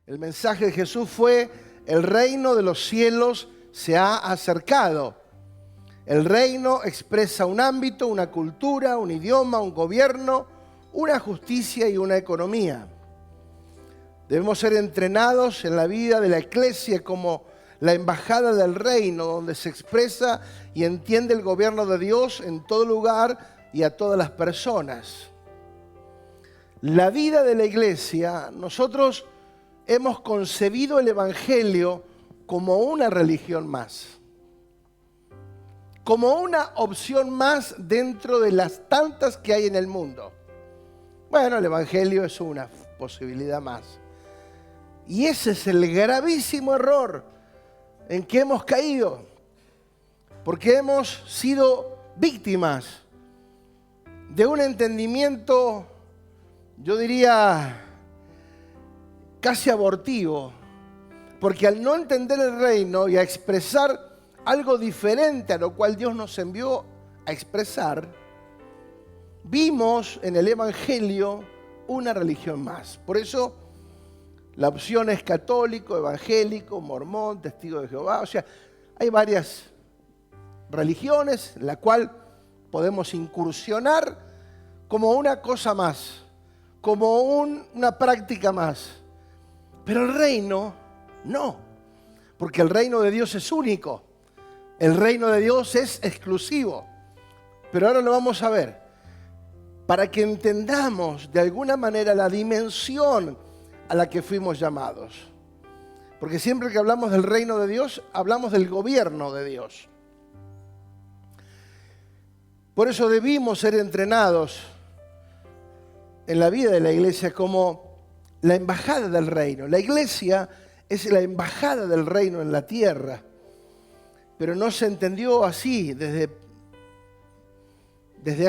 El mensaje de Jesús fue: el reino de los cielos se ha acercado. El reino expresa un ámbito, una cultura, un idioma, un gobierno, una justicia y una economía. Debemos ser entrenados en la vida de la iglesia como la embajada del reino, donde se expresa y entiende el gobierno de Dios en todo lugar y a todas las personas. La vida de la iglesia, nosotros hemos concebido el evangelio como una religión más, como una opción más dentro de las tantas que hay en el mundo. Bueno, el evangelio es una posibilidad más. Y ese es el gravísimo error en que hemos caído, porque hemos sido víctimas de un entendimiento, yo diría, casi abortivo, porque al no entender el reino y a expresar algo diferente a lo cual Dios nos envió a expresar, vimos en el evangelio una religión más. Por eso la opción es católico, evangélico, mormón, testigo de Jehová. O sea, hay varias religiones en la cual podemos incursionar como una cosa más, como una práctica más. Pero el reino no, porque el reino de Dios es único. El reino de Dios es exclusivo. Pero ahora lo vamos a ver, para que entendamos de alguna manera la dimensión a la que fuimos llamados. Porque siempre que hablamos del reino de Dios, hablamos del gobierno de Dios. Por eso debimos ser entrenados en la vida de la iglesia como la embajada del reino. La iglesia es la embajada del reino en la tierra, pero no se entendió así desde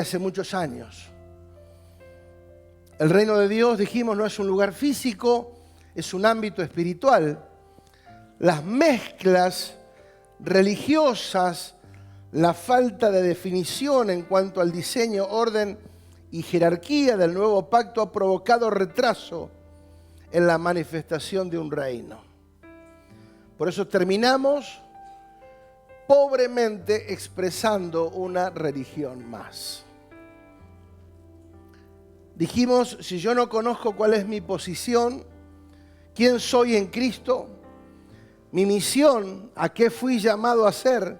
hace muchos años. El reino de Dios, dijimos, no es un lugar físico, es un ámbito espiritual. Las mezclas religiosas, la falta de definición en cuanto al diseño, orden y jerarquía del nuevo pacto ha provocado retraso en la manifestación de un reino. Por eso terminamos pobremente expresando una religión más. Dijimos, si yo no conozco cuál es mi posición, quién soy en Cristo, mi misión, a qué fui llamado a ser,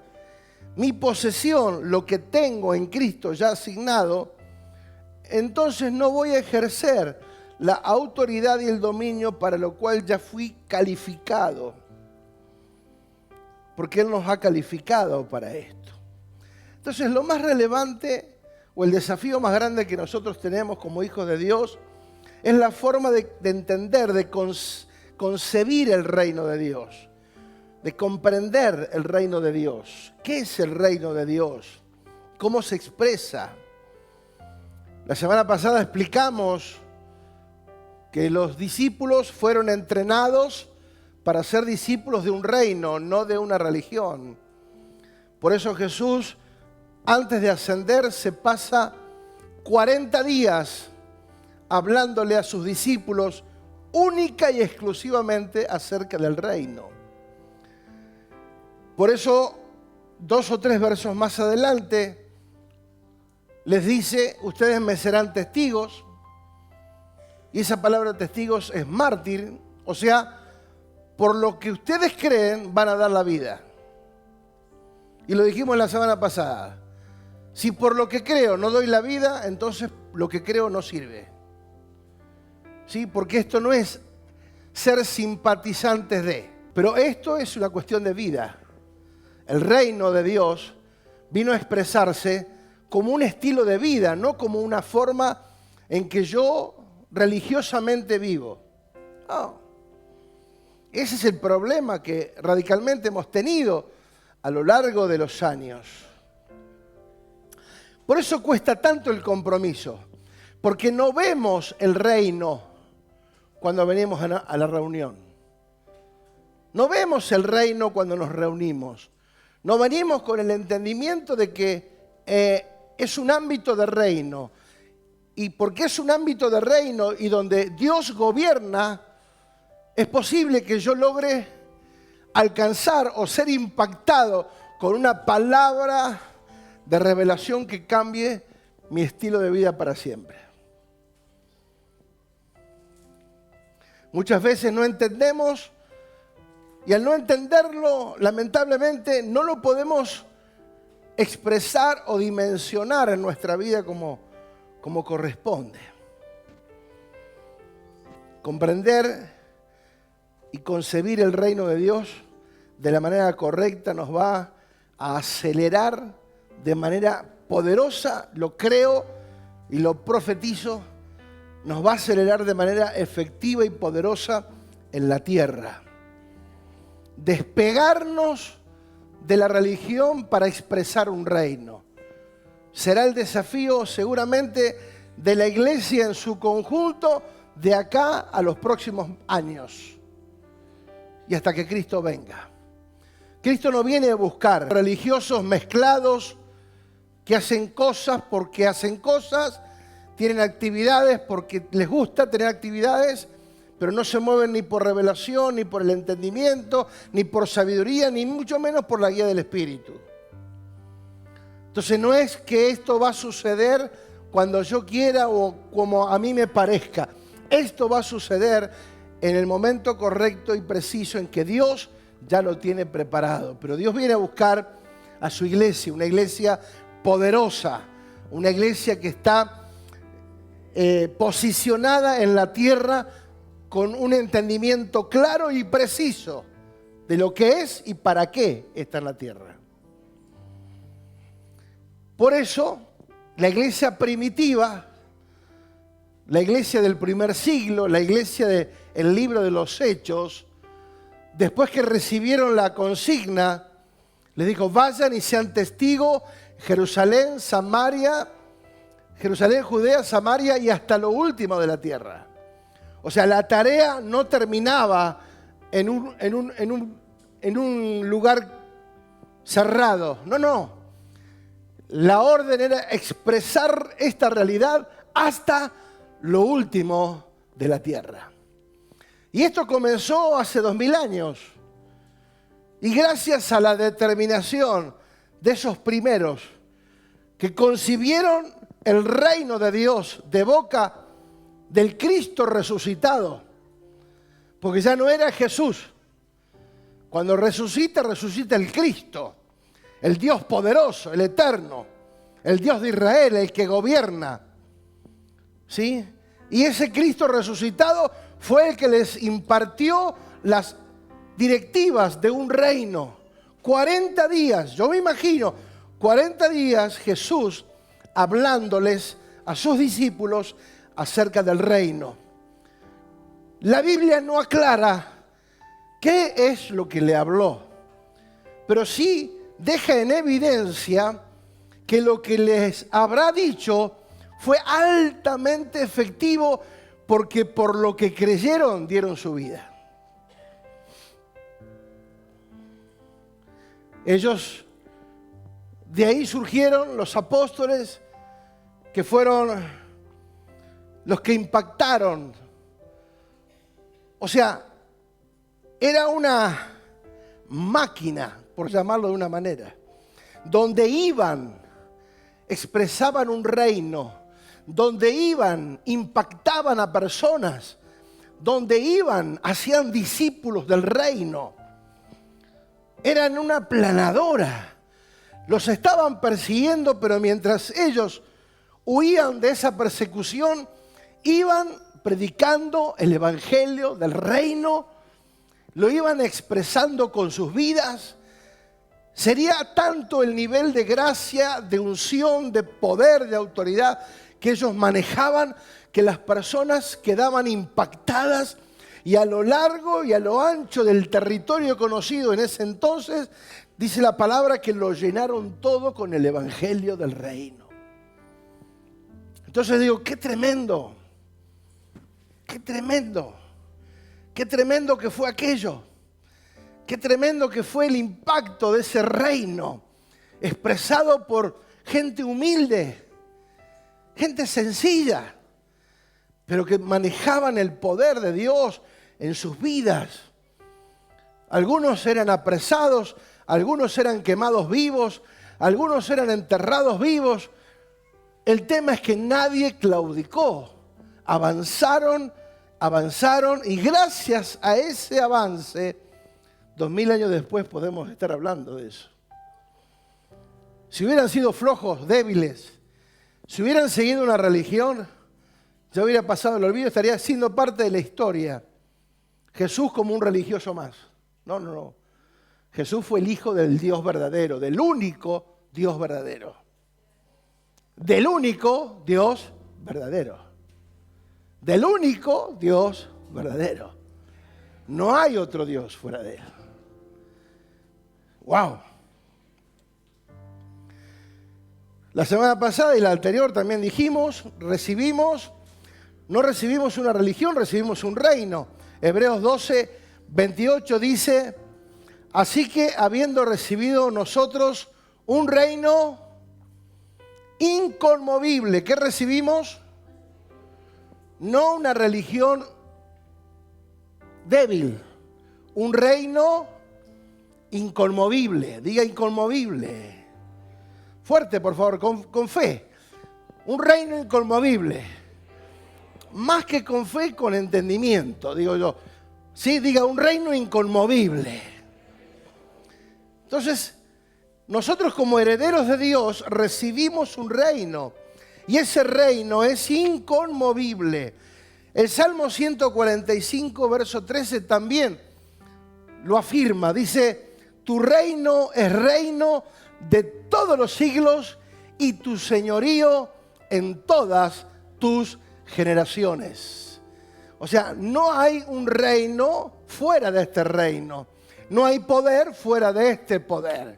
mi posesión, lo que tengo en Cristo ya asignado, entonces no voy a ejercer la autoridad y el dominio para lo cual ya fui calificado, porque Él nos ha calificado para esto. Entonces, lo más relevante o el desafío más grande que nosotros tenemos como hijos de Dios es la forma de entender, de concebir el reino de Dios, de comprender el reino de Dios. ¿Qué es el reino de Dios? ¿Cómo se expresa? La semana pasada explicamos que los discípulos fueron entrenados para ser discípulos de un reino, no de una religión. Por eso Jesús, antes de ascender, se pasa 40 días hablándole a sus discípulos única y exclusivamente acerca del reino. Por eso, 2 o 3 versos más adelante, les dice, ustedes me serán testigos, y esa palabra testigos es mártir, o sea, por lo que ustedes creen van a dar la vida. Y lo dijimos la semana pasada. Si por lo que creo no doy la vida, entonces lo que creo no sirve. ¿Sí? Porque esto no es ser simpatizantes de, pero esto es una cuestión de vida. El reino de Dios vino a expresarse como un estilo de vida, no como una forma en que yo religiosamente vivo. No. Ese es el problema que radicalmente hemos tenido a lo largo de los años. Por eso cuesta tanto el compromiso, porque no vemos el reino cuando venimos a la reunión. No vemos el reino cuando nos reunimos. No venimos con el entendimiento de que es un ámbito de reino. Y porque es un ámbito de reino y donde Dios gobierna, es posible que yo logre alcanzar o ser impactado con una palabra de revelación que cambie mi estilo de vida para siempre. Muchas veces no entendemos y al no entenderlo, lamentablemente, no lo podemos expresar o dimensionar en nuestra vida como corresponde. Comprender y concebir el reino de Dios de la manera correcta nos va a acelerar de manera poderosa, lo creo y lo profetizo, nos va a acelerar de manera efectiva y poderosa en la tierra. Despegarnos de la religión para expresar un reino. Será el desafío seguramente de la iglesia en su conjunto de acá a los próximos años y hasta que Cristo venga. Cristo no viene a buscar religiosos mezclados que hacen cosas porque hacen cosas, tienen actividades porque les gusta tener actividades, pero no se mueven ni por revelación, ni por el entendimiento, ni por sabiduría, ni mucho menos por la guía del Espíritu. Entonces no es que esto va a suceder cuando yo quiera o como a mí me parezca. Esto va a suceder en el momento correcto y preciso en que Dios ya lo tiene preparado. Pero Dios viene a buscar a su iglesia, una iglesia poderosa, una iglesia que está posicionada en la tierra con un entendimiento claro y preciso de lo que es y para qué está en la tierra. Por eso, la iglesia primitiva, la iglesia del primer siglo, la iglesia del libro de los Hechos, después que recibieron la consigna, les dijo, vayan y sean testigos Jerusalén, Samaria, Jerusalén, Judea, Samaria y hasta lo último de la tierra. O sea, la tarea no terminaba en un lugar cerrado. No. La orden era expresar esta realidad hasta lo último de la tierra. Y esto comenzó hace 2000 años. Y gracias a la determinación de esos primeros que concibieron el reino de Dios de boca del Cristo resucitado, porque ya no era Jesús. Cuando resucita, resucita el Cristo, el Dios poderoso, el eterno, el Dios de Israel, el que gobierna. ¿Sí? Y ese Cristo resucitado fue el que les impartió las directivas de un reino. 40 días, yo me imagino, 40 días Jesús hablándoles a sus discípulos acerca del reino. La Biblia no aclara qué es lo que le habló, pero sí deja en evidencia que lo que les habrá dicho fue altamente efectivo porque por lo que creyeron dieron su vida. Ellos, de ahí surgieron los apóstoles que fueron los que impactaron. O sea, era una máquina, por llamarlo de una manera, donde iban, expresaban un reino, donde iban, impactaban a personas, donde iban, hacían discípulos del reino. Eran una planadora. Los estaban persiguiendo, pero mientras ellos huían de esa persecución, iban predicando el evangelio del reino, lo iban expresando con sus vidas. Sería tanto el nivel de gracia, de unción, de poder, de autoridad que ellos manejaban, que las personas quedaban impactadas y a lo largo y a lo ancho del territorio conocido en ese entonces, dice la palabra que lo llenaron todo con el evangelio del reino. Entonces digo, qué tremendo, qué tremendo, qué tremendo que fue aquello, qué tremendo que fue el impacto de ese reino expresado por gente humilde, gente sencilla, pero que manejaban el poder de Dios en sus vidas. Algunos eran apresados, algunos eran quemados vivos, algunos eran enterrados vivos. El tema es que nadie claudicó. Avanzaron y gracias a ese avance, 2000 años después podemos estar hablando de eso. Si hubieran sido flojos, débiles, si hubieran seguido una religión, ya hubiera pasado el olvido, estaría siendo parte de la historia. Jesús como un religioso más. No. Jesús fue el Hijo del Dios verdadero, del único Dios verdadero. Del único Dios verdadero. Del único Dios verdadero. No hay otro Dios fuera de él. ¡Wow! La semana pasada y la anterior también dijimos, no recibimos una religión, recibimos un reino. Hebreos 12, 28 dice, así que habiendo recibido nosotros un reino inconmovible, ¿qué recibimos? No una religión débil, un reino inconmovible, diga inconmovible. Fuerte, por favor, con fe. Un reino inconmovible. Más que con fe, con entendimiento, digo yo. Sí, diga un reino inconmovible. Entonces, nosotros como herederos de Dios recibimos un reino. Y ese reino es inconmovible. El Salmo 145, verso 13 también lo afirma. Dice, tu reino es reino de todos los siglos y tu señorío en todas tus generaciones. O sea, no hay un reino fuera de este reino. No hay poder fuera de este poder.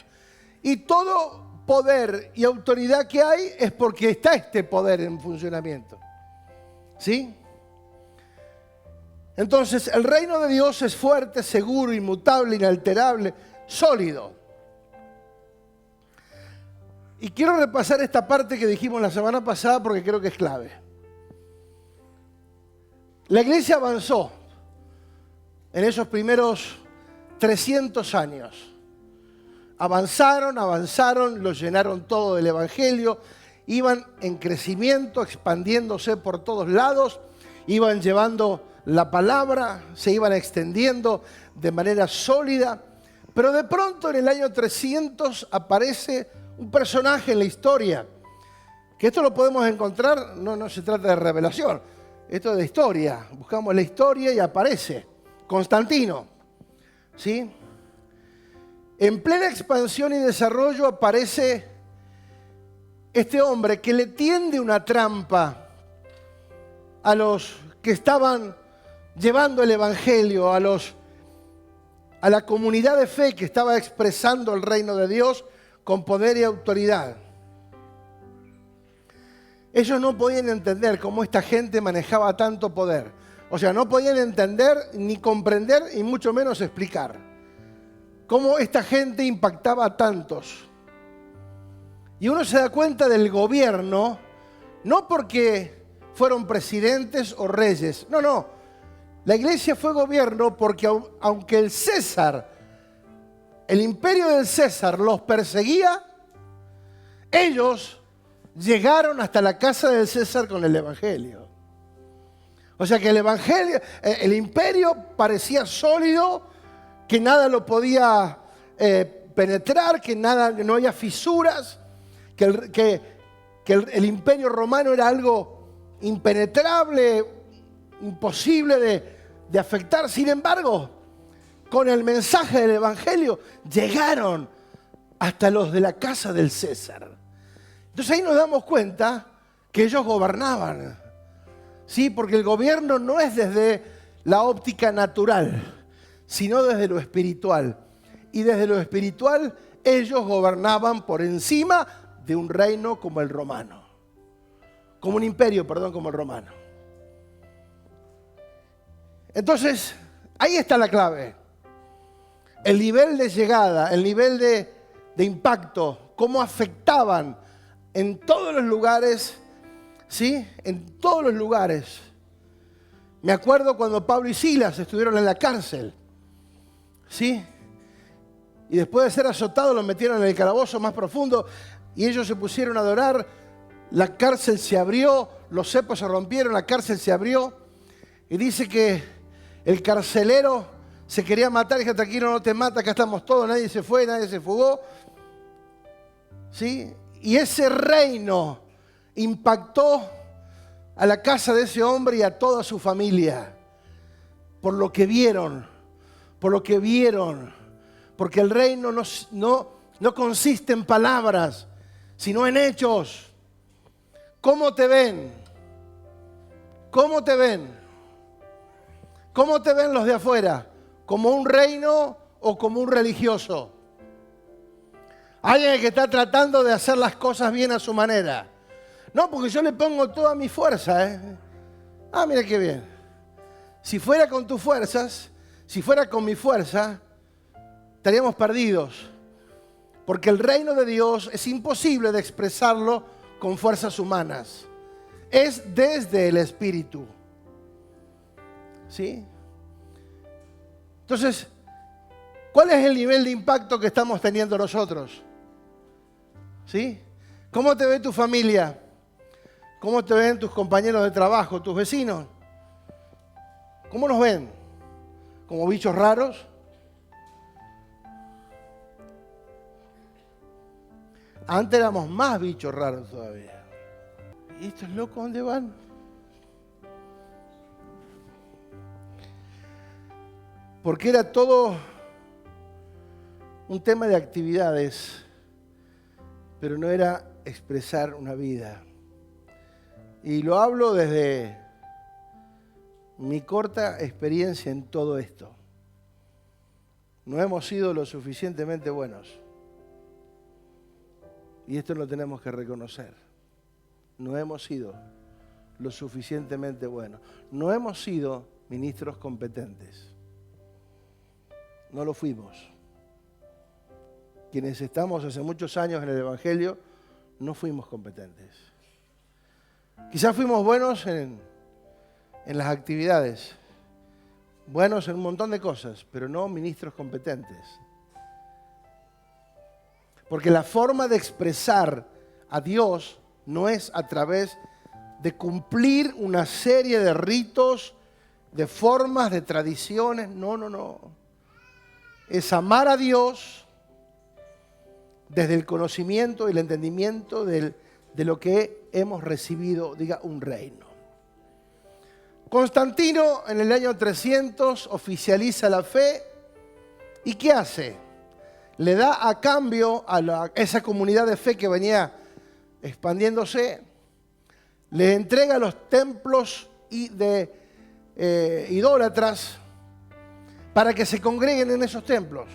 Y todo poder y autoridad que hay es porque está este poder en funcionamiento. ¿Sí? Entonces, el reino de Dios es fuerte, seguro, inmutable, inalterable, sólido. Y quiero repasar esta parte que dijimos la semana pasada porque creo que es clave. La iglesia avanzó en esos primeros 300 años. Avanzaron, lo llenaron todo del evangelio, iban en crecimiento, expandiéndose por todos lados, iban llevando la palabra, se iban extendiendo de manera sólida, pero de pronto en el año 300 aparece un personaje en la historia, que esto lo podemos encontrar, no se trata de revelación, esto es de historia, buscamos la historia y aparece Constantino, ¿sí? En plena expansión y desarrollo aparece este hombre que le tiende una trampa a los que estaban llevando el evangelio, a la comunidad de fe que estaba expresando el reino de Dios con poder y autoridad. Ellos no podían entender cómo esta gente manejaba tanto poder. O sea, no podían entender ni comprender y mucho menos explicar cómo esta gente impactaba a tantos. Y uno se da cuenta del gobierno, no porque fueron presidentes o reyes. No. La iglesia fue gobierno porque aunque el imperio del César los perseguía, ellos llegaron hasta la casa del César con el evangelio. O sea que el imperio parecía sólido, que nada lo podía penetrar, que no había fisuras, que el imperio romano era algo impenetrable, imposible de afectar. Sin embargo, con el mensaje del evangelio llegaron hasta los de la casa del César. Entonces ahí nos damos cuenta que ellos gobernaban, ¿sí? Porque el gobierno no es desde la óptica natural, sino desde lo espiritual. Y desde lo espiritual ellos gobernaban por encima de un reino como el romano. Como un imperio, como el romano. Entonces, ahí está la clave. El nivel de llegada, el nivel de impacto, cómo afectaban en todos los lugares, ¿sí? En todos los lugares. Me acuerdo cuando Pablo y Silas estuvieron en la cárcel, ¿sí? Y después de ser azotados los metieron en el calabozo más profundo y ellos se pusieron a adorar. La cárcel se abrió, los cepos se rompieron, la cárcel se abrió. Y dice que el carcelero se quería matar y dijo, tranquilo, no te mata, acá estamos todos, nadie se fue, nadie se fugó. ¿Sí? Y ese reino impactó a la casa de ese hombre y a toda su familia. Por lo que vieron, porque el reino no consiste en palabras, sino en hechos. ¿Cómo te ven? ¿Cómo te ven? ¿Cómo te ven los de afuera? ¿Como un reino o como un religioso? Alguien que está tratando de hacer las cosas bien a su manera. No, porque yo le pongo toda mi fuerza, ¿eh? Ah, mira qué bien. Si fuera con tus fuerzas, si fuera con mi fuerza, estaríamos perdidos. Porque el reino de Dios es imposible de expresarlo con fuerzas humanas. Es desde el Espíritu. ¿Sí? Entonces, ¿cuál es el nivel de impacto que estamos teniendo nosotros? ¿Sí? ¿Cómo te ve tu familia? ¿Cómo te ven tus compañeros de trabajo, tus vecinos? ¿Cómo nos ven? ¿Como bichos raros? Antes éramos más bichos raros todavía. ¿Y estos locos dónde van? Porque era todo un tema de actividades, pero no era expresar una vida. Y lo hablo desde mi corta experiencia en todo esto. No hemos sido lo suficientemente buenos. Y esto lo tenemos que reconocer. No hemos sido lo suficientemente buenos. No hemos sido ministros competentes. No lo fuimos. Quienes estamos hace muchos años en el Evangelio, no fuimos competentes. Quizás fuimos buenos en las actividades, buenos en un montón de cosas, pero no ministros competentes. Porque la forma de expresar a Dios no es a través de cumplir una serie de ritos, de formas, de tradiciones. No. Es amar a Dios desde el conocimiento y el entendimiento de lo que hemos recibido, diga, un reino. Constantino en el año 300 oficializa la fe. ¿Y qué hace? Le da a cambio a esa comunidad de fe que venía expandiéndose, le entrega los templos de idólatras para que se congreguen en esos templos.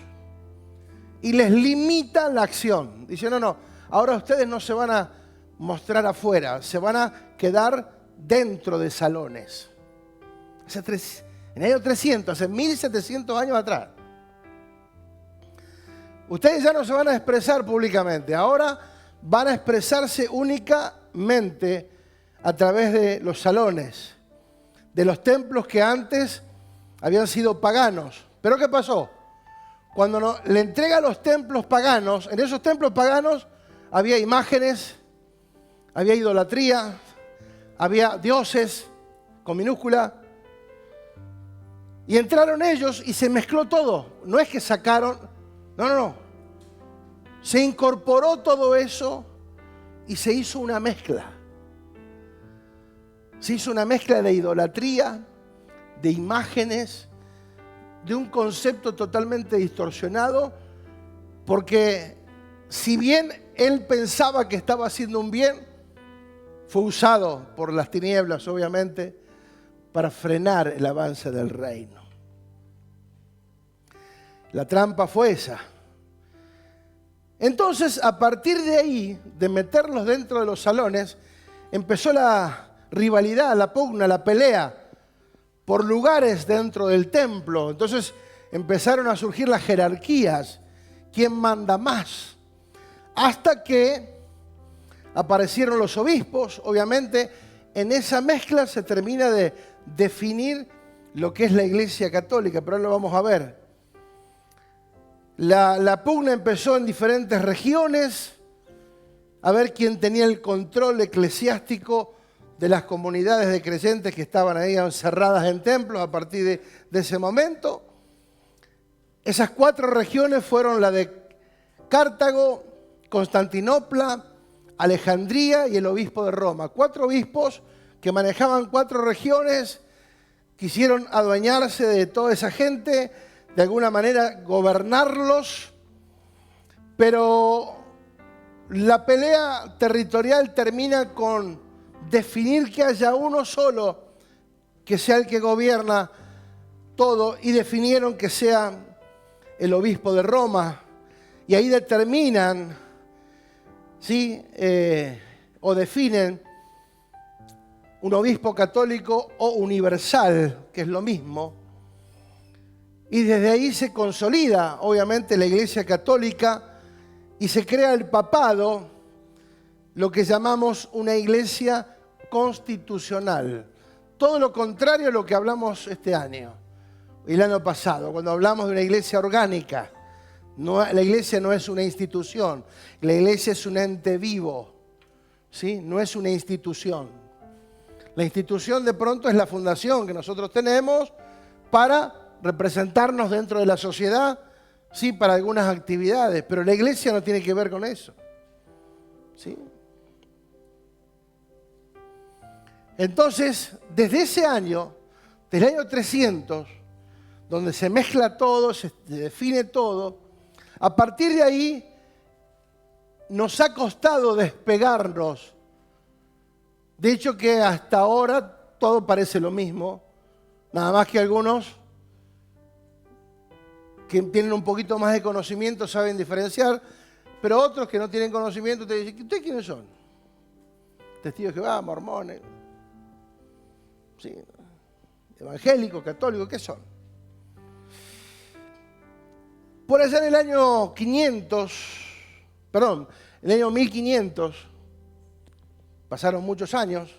Y les limita la acción. Dice, no, ahora ustedes no se van a mostrar afuera, se van a quedar dentro de salones. En el año 300, hace 1700 años atrás. Ustedes ya no se van a expresar públicamente, ahora van a expresarse únicamente a través de los salones, de los templos que antes habían sido paganos. ¿Pero qué pasó? Cuando le entrega los templos paganos, en esos templos paganos había imágenes, había idolatría, había dioses con minúscula. Y entraron ellos y se mezcló todo. No es que sacaron, no. Se incorporó todo eso y se hizo una mezcla. Se hizo una mezcla de idolatría, de imágenes, de un concepto totalmente distorsionado, porque si bien él pensaba que estaba haciendo un bien, fue usado por las tinieblas, obviamente, para frenar el avance del reino. La trampa fue esa. Entonces, a partir de ahí, de meterlos dentro de los salones, empezó la rivalidad, la pugna, la pelea por lugares dentro del templo. Entonces empezaron a surgir las jerarquías. ¿Quién manda más? Hasta que aparecieron los obispos. Obviamente, en esa mezcla se termina de definir lo que es la Iglesia Católica, pero ahora lo vamos a ver. La pugna empezó en diferentes regiones, a ver quién tenía el control eclesiástico de las comunidades de creyentes que estaban ahí encerradas en templos a partir de ese momento. Esas 4 regiones fueron la de Cartago, Constantinopla, Alejandría y el obispo de Roma. 4 obispos que manejaban 4 regiones, quisieron adueñarse de toda esa gente, de alguna manera gobernarlos, pero la pelea territorial termina con definir que haya uno solo que sea el que gobierna todo, y definieron que sea el obispo de Roma, y ahí determinan, ¿sí? O definen un obispo católico o universal, que es lo mismo, y desde ahí se consolida, obviamente, la Iglesia Católica y se crea el papado, lo que llamamos una iglesia constitucional. Todo lo contrario a lo que hablamos este año y el año pasado, cuando hablamos de una iglesia orgánica. La iglesia no es una institución, la iglesia es un ente vivo, ¿sí? No es una institución. La institución de pronto es la fundación que nosotros tenemos para representarnos dentro de la sociedad, sí, para algunas actividades, pero la iglesia no tiene que ver con eso, ¿sí? Entonces, desde ese año, del año 300, donde se mezcla todo, se define todo, a partir de ahí nos ha costado despegarnos. De hecho que hasta ahora todo parece lo mismo, nada más que algunos que tienen un poquito más de conocimiento saben diferenciar, pero otros que no tienen conocimiento te dicen, ¿ustedes quiénes son? Testigos de Jehová, mormones, ¿sí? Evangélicos, católicos, ¿qué son? Por allá en el año 1500, pasaron muchos años,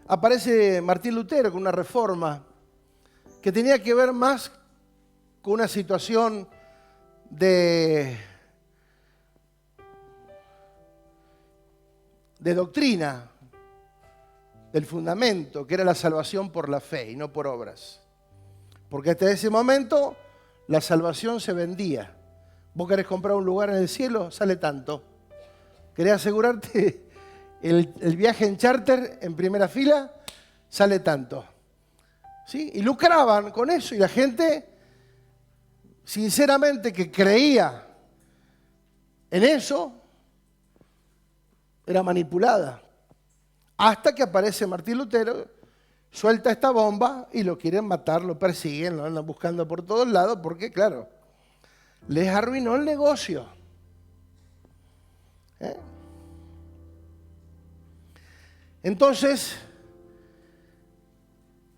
aparece Martín Lutero con una reforma que tenía que ver más con una situación de doctrina, del fundamento, que era la salvación por la fe y no por obras. Porque hasta ese momento la salvación se vendía. Vos querés comprar un lugar en el cielo, sale tanto. ¿Querés asegurarte el viaje en charter en primera fila? Sale tanto. ¿Sí? Y lucraban con eso y la gente, sinceramente, que creía en eso, era manipulada. Hasta que aparece Martín Lutero, suelta esta bomba y lo quieren matar, lo persiguen, lo andan buscando por todos lados porque, claro, les arruinó el negocio. Entonces,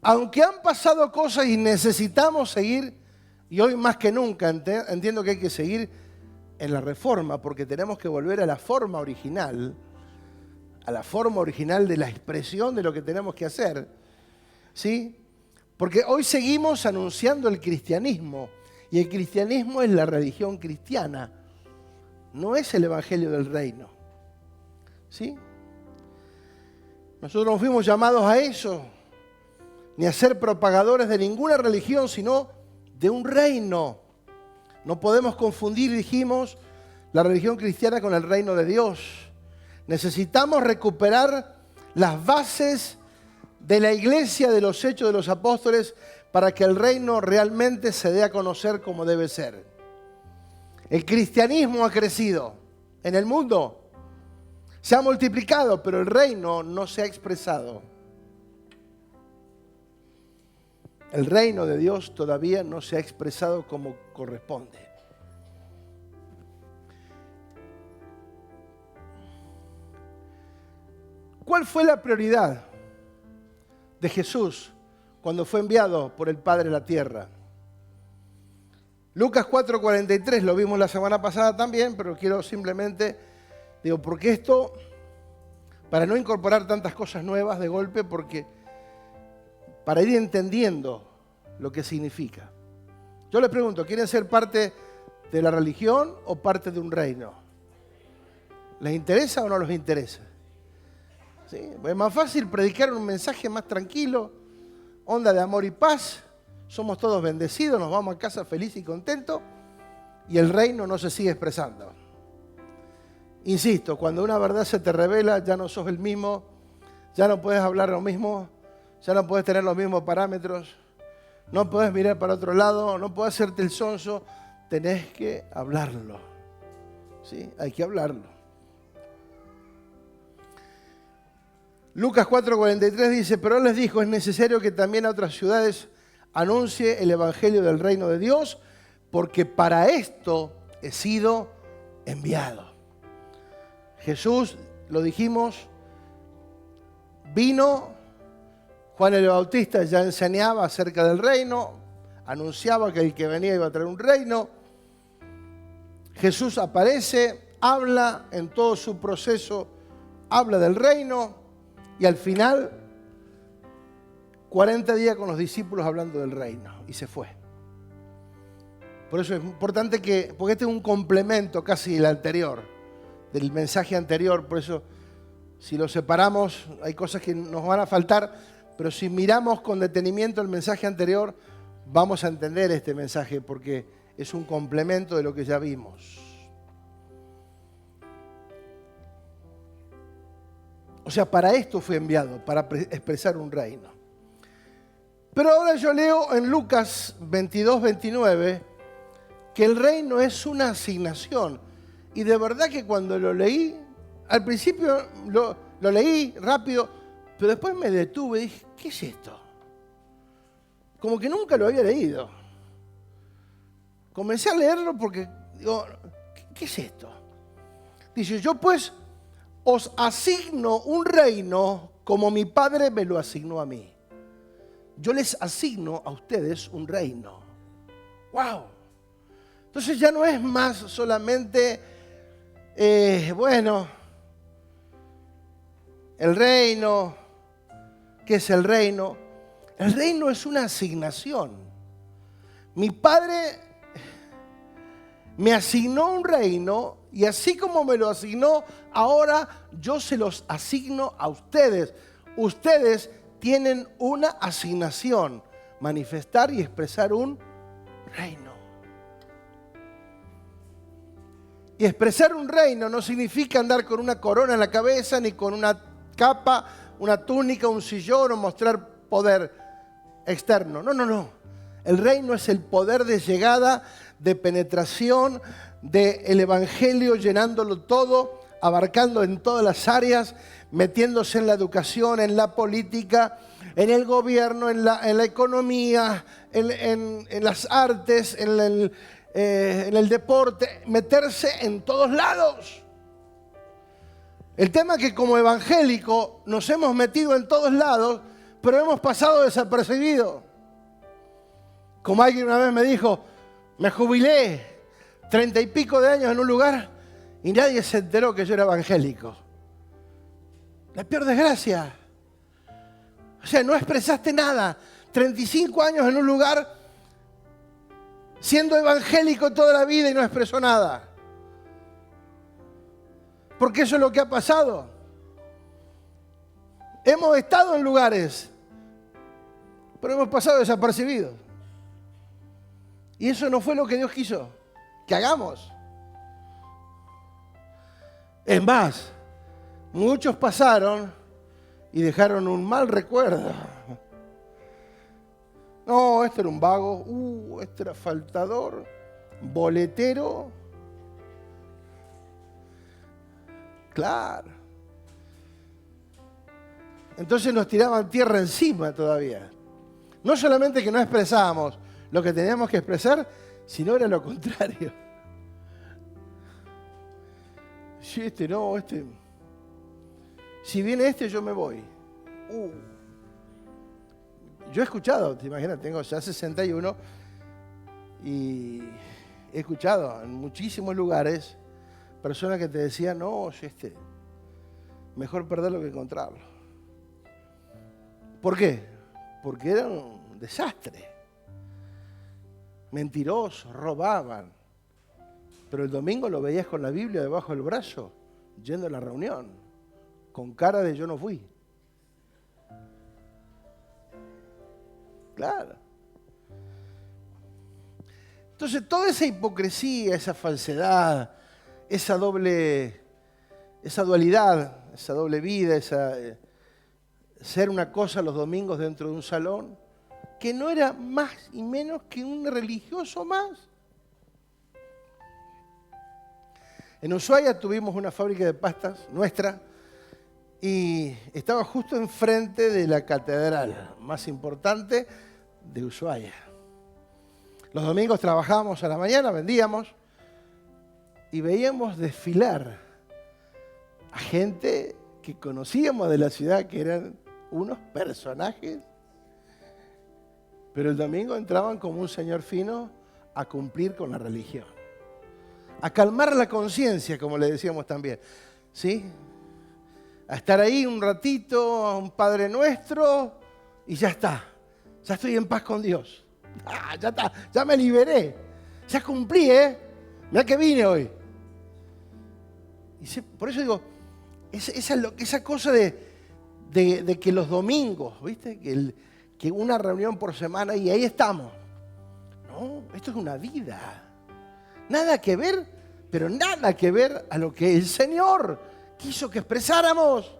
aunque han pasado cosas y necesitamos seguir, y hoy más que nunca entiendo que hay que seguir en la reforma, porque tenemos que volver a la forma original de la expresión de lo que tenemos que hacer, ¿sí? Porque hoy seguimos anunciando el cristianismo, y el cristianismo es la religión cristiana, no es el evangelio del reino, ¿sí? Nosotros no fuimos llamados a eso, ni a ser propagadores de ninguna religión, sino de un reino. No podemos confundir, dijimos, la religión cristiana con el reino de Dios. Necesitamos recuperar las bases de la iglesia de los Hechos de los Apóstoles para que el reino realmente se dé a conocer como debe ser. El cristianismo ha crecido en el mundo, se ha multiplicado, pero el reino no se ha expresado. El reino de Dios todavía no se ha expresado como corresponde. ¿Cuál fue la prioridad de Jesús cuando fue enviado por el Padre a la tierra? Lucas 4:43, lo vimos la semana pasada también, pero quiero simplemente, porque esto, para no incorporar tantas cosas nuevas de golpe, porque para ir entendiendo lo que significa. Yo les pregunto, ¿quieren ser parte de la religión o parte de un reino? ¿Les interesa o no les interesa? ¿Sí? Es más fácil predicar un mensaje más tranquilo, onda de amor y paz, somos todos bendecidos, nos vamos a casa felices y contentos y el reino no se sigue expresando. Insisto, cuando una verdad se te revela, ya no sos el mismo, ya no puedes hablar lo mismo, ya no puedes tener los mismos parámetros, no puedes mirar para otro lado, no puedes hacerte el sonso, tenés que hablarlo. ¿Sí? Hay que hablarlo. Lucas 4:43 dice, pero él les dijo, es necesario que también a otras ciudades anuncie el evangelio del reino de Dios, porque para esto he sido enviado. Jesús, lo dijimos, vino, Juan el Bautista ya enseñaba acerca del reino, anunciaba que el que venía iba a traer un reino. Jesús aparece, habla en todo su proceso, habla del reino y al final 40 días con los discípulos hablando del reino y se fue. Por eso es importante porque este es un complemento casi del anterior, del mensaje anterior, por eso si lo separamos hay cosas que nos van a faltar, pero si miramos con detenimiento el mensaje anterior, vamos a entender este mensaje porque es un complemento de lo que ya vimos. O sea, para esto fue enviado, para expresar un reino. Pero ahora yo leo en Lucas 22:29 que el reino es una asignación. Y de verdad que cuando lo leí, al principio lo leí rápido, pero después me detuve y dije, ¿qué es esto? Como que nunca lo había leído. Comencé a leerlo porque digo, ¿qué es esto? Dice, yo pues os asigno un reino como mi Padre me lo asignó a mí. Yo les asigno a ustedes un reino. ¡Wow! Entonces ya no es más solamente, el reino. ¿Qué es el reino? El reino es una asignación. Mi Padre me asignó un reino y así como me lo asignó, ahora yo se los asigno a ustedes. Ustedes tienen una asignación, manifestar y expresar un reino. Y expresar un reino no significa andar con una corona en la cabeza, ni con una capa, una túnica, un sillón o mostrar poder externo. No. El reino es el poder de llegada, de penetración, del evangelio llenándolo todo, abarcando en todas las áreas, metiéndose en la educación, en la política, en el gobierno, en la economía, en las artes, en el deporte, meterse en todos lados. El tema es que como evangélico nos hemos metido en todos lados, pero hemos pasado desapercibidos. Como alguien una vez me dijo, me jubilé 30 y pico de años en un lugar y nadie se enteró que yo era evangélico. La peor desgracia. O sea, no expresaste nada. 35 años en un lugar siendo evangélico toda la vida y no expresó nada. Porque eso es lo que ha pasado. Hemos estado en lugares, pero hemos pasado desapercibidos. Y eso no fue lo que Dios quiso que hagamos. Es más, muchos pasaron y dejaron un mal recuerdo. No, este era un vago, este era faltador, boletero. Claro. Entonces nos tiraban tierra encima todavía. No solamente que no expresábamos lo que teníamos que expresar, sino era lo contrario. Si si viene yo me voy. Yo he escuchado, te imaginas, tengo ya 61 y he escuchado en muchísimos lugares personas que te decían, no, mejor perderlo que encontrarlo. ¿Por qué? porque era un desastre. Mentirosos, robaban. Pero el domingo lo veías con la Biblia debajo del brazo, yendo a la reunión, con cara de yo no fui. Claro. Entonces toda esa hipocresía, esa falsedad, esa dualidad, esa doble vida, ser una cosa los domingos dentro de un salón, que no era más y menos que un religioso más. En Ushuaia tuvimos una fábrica de pastas nuestra y estaba justo enfrente de la catedral más importante de Ushuaia. Los domingos trabajábamos a la mañana, vendíamos y veíamos desfilar a gente que conocíamos de la ciudad, que eran unos personajes, pero el domingo entraban como un señor fino a cumplir con la religión, a calmar la conciencia, como le decíamos también, ¿sí? A estar ahí un ratito, a un Padre Nuestro y ya está, ya estoy en paz con Dios. Ya está, ya me liberé, ya cumplí, mirá que vine hoy. Y por eso digo, esa cosa de que los domingos, ¿viste? Que una reunión por semana y ahí estamos. No, esto es una vida. Nada que ver, pero nada que ver a lo que el Señor quiso que expresáramos.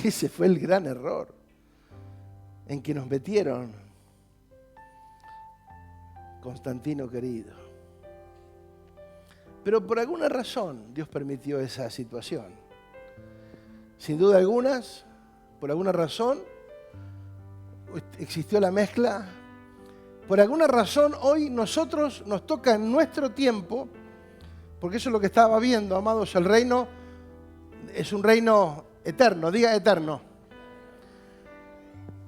Ese fue el gran error en que nos metieron, Constantino querido. Pero por alguna razón Dios permitió esa situación. Sin duda algunas, por alguna razón, existió la mezcla. Por alguna razón hoy nosotros nos toca en nuestro tiempo, porque eso es lo que estaba viendo, amados, el reino es un reino eterno, diga eterno.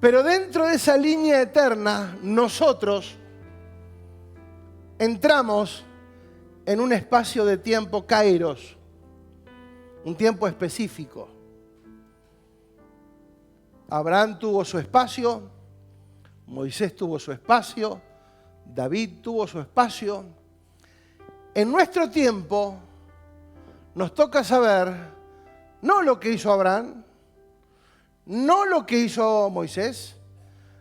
Pero dentro de esa línea eterna, nosotros entramos en un espacio de tiempo kairos, un tiempo específico. Abraham tuvo su espacio, Moisés tuvo su espacio, David tuvo su espacio. En nuestro tiempo nos toca saber no lo que hizo Abraham, no lo que hizo Moisés,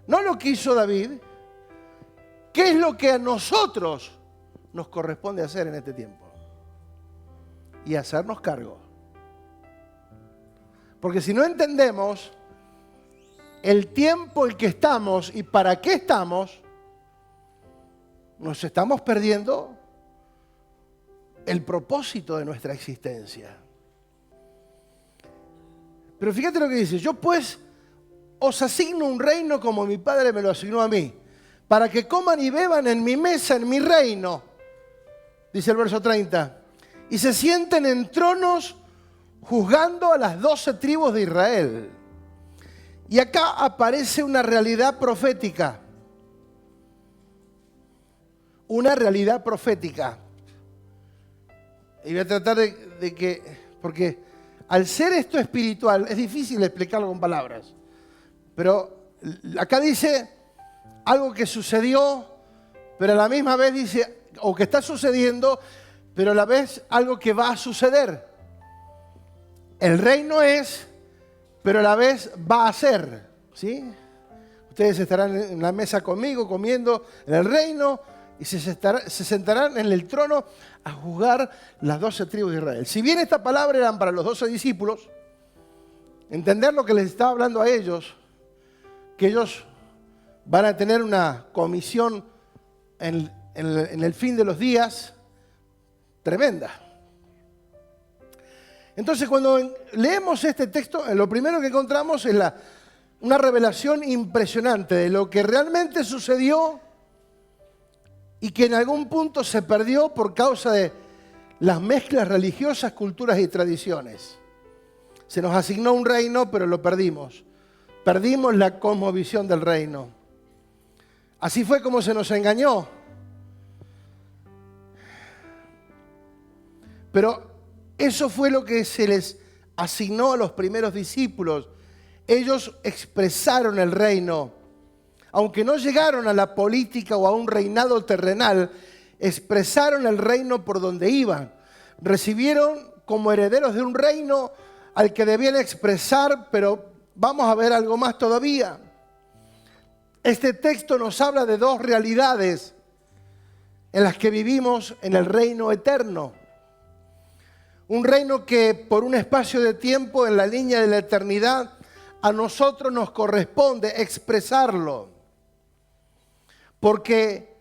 no lo que hizo David, qué es lo que a nosotros nos corresponde hacer en este tiempo. Y hacernos cargo. Porque si no entendemos el tiempo en que estamos y para qué estamos, nos estamos perdiendo el propósito de nuestra existencia. Pero fíjate lo que dice, yo pues os asigno un reino como mi Padre me lo asignó a mí, para que coman y beban en mi mesa, en mi reino, dice el verso 30, y se sienten en tronos juzgando a las 12 tribus de Israel. Y acá aparece una realidad profética. Una realidad profética. Y voy a tratar de que, porque al ser esto espiritual, es difícil explicarlo con palabras. Pero acá dice algo que sucedió, pero a la misma vez dice, o que está sucediendo, pero a la vez algo que va a suceder. El reino es, pero a la vez va a ser, ¿sí? Ustedes estarán en la mesa conmigo, comiendo en el reino, y se sentarán en el trono a juzgar las 12 tribus de Israel. Si bien esta palabra eran para los 12 discípulos, entender lo que les estaba hablando a ellos, que ellos van a tener una comisión en el fin de los días tremenda. Entonces, cuando leemos este texto, lo primero que encontramos es una revelación impresionante de lo que realmente sucedió y que en algún punto se perdió por causa de las mezclas religiosas, culturas y tradiciones. Se nos asignó un reino, pero lo perdimos. Perdimos la cosmovisión del reino. Así fue como se nos engañó. Pero eso fue lo que se les asignó a los primeros discípulos. Ellos expresaron el reino. Aunque no llegaron a la política o a un reinado terrenal, expresaron el reino por donde iban. Recibieron como herederos de un reino al que debían expresar, pero vamos a ver algo más todavía. Este texto nos habla de dos realidades en las que vivimos en el reino eterno. Un reino que por un espacio de tiempo en la línea de la eternidad a nosotros nos corresponde expresarlo. Porque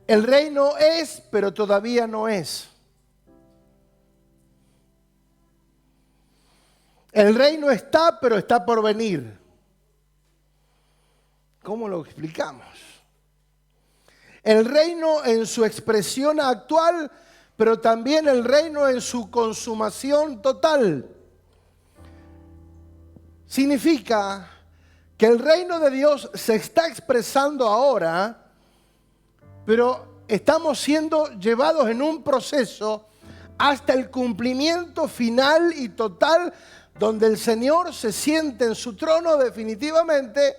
el reino es, pero todavía no es. El reino está, pero está por venir. ¿Cómo lo explicamos? El reino en su expresión actual, pero también el reino en su consumación total. Significa que el reino de Dios se está expresando ahora, pero estamos siendo llevados en un proceso hasta el cumplimiento final y total, donde el Señor se siente en su trono definitivamente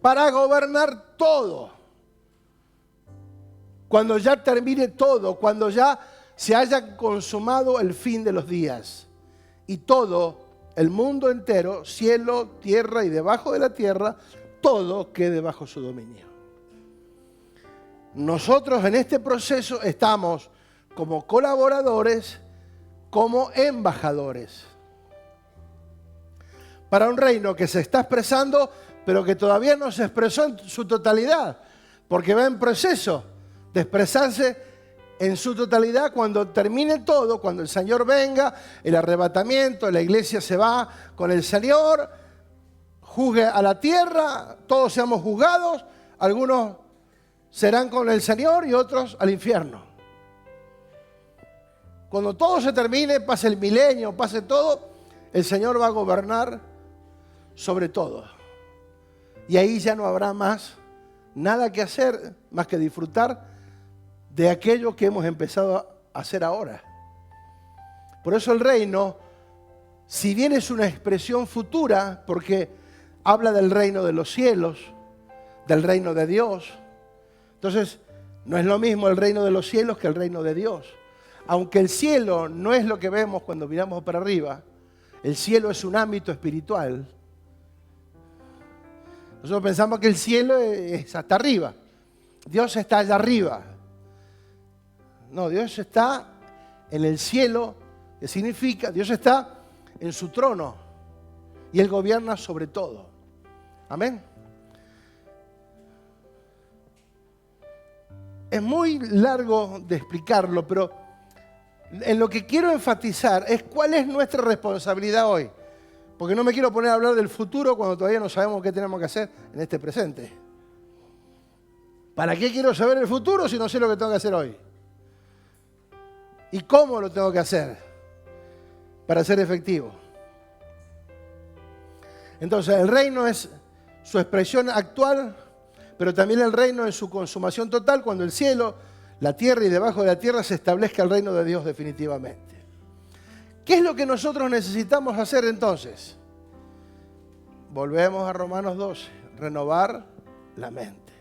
para gobernar todo. Cuando ya termine todo, cuando ya se haya consumado el fin de los días y todo, el mundo entero, cielo, tierra y debajo de la tierra, todo quede bajo su dominio. Nosotros en este proceso estamos como colaboradores, como embajadores, para un reino que se está expresando, pero que todavía no se expresó en su totalidad, porque va en proceso de expresarse en su totalidad cuando termine todo, cuando el Señor venga, el arrebatamiento, la iglesia se va con el Señor, juzgue a la tierra, todos seamos juzgados, algunos serán con el Señor y otros al infierno. Cuando todo se termine, pase el milenio, pase todo, el Señor va a gobernar sobre todo. Y ahí ya no habrá más nada que hacer más que disfrutar de aquello que hemos empezado a hacer ahora. Por eso el reino, si bien es una expresión futura, porque habla del reino de los cielos, del reino de Dios, entonces no es lo mismo el reino de los cielos que el reino de Dios. Aunque el cielo no es lo que vemos cuando miramos para arriba, el cielo es un ámbito espiritual. Nosotros pensamos que el cielo es hasta arriba. Dios está allá arriba. No, Dios está en el cielo, que significa, Dios está en su trono y Él gobierna sobre todo. Amén. Es muy largo de explicarlo, pero en lo que quiero enfatizar es cuál es nuestra responsabilidad hoy. Porque no me quiero poner a hablar del futuro cuando todavía no sabemos qué tenemos que hacer en este presente. ¿Para qué quiero saber el futuro si no sé lo que tengo que hacer hoy? ¿Y cómo lo tengo que hacer para ser efectivo? Entonces, el reino es su expresión actual, pero también el reino en su consumación total, cuando el cielo, la tierra y debajo de la tierra se establezca el reino de Dios definitivamente. ¿Qué es lo que nosotros necesitamos hacer entonces? Volvemos a Romanos 12, renovar la mente.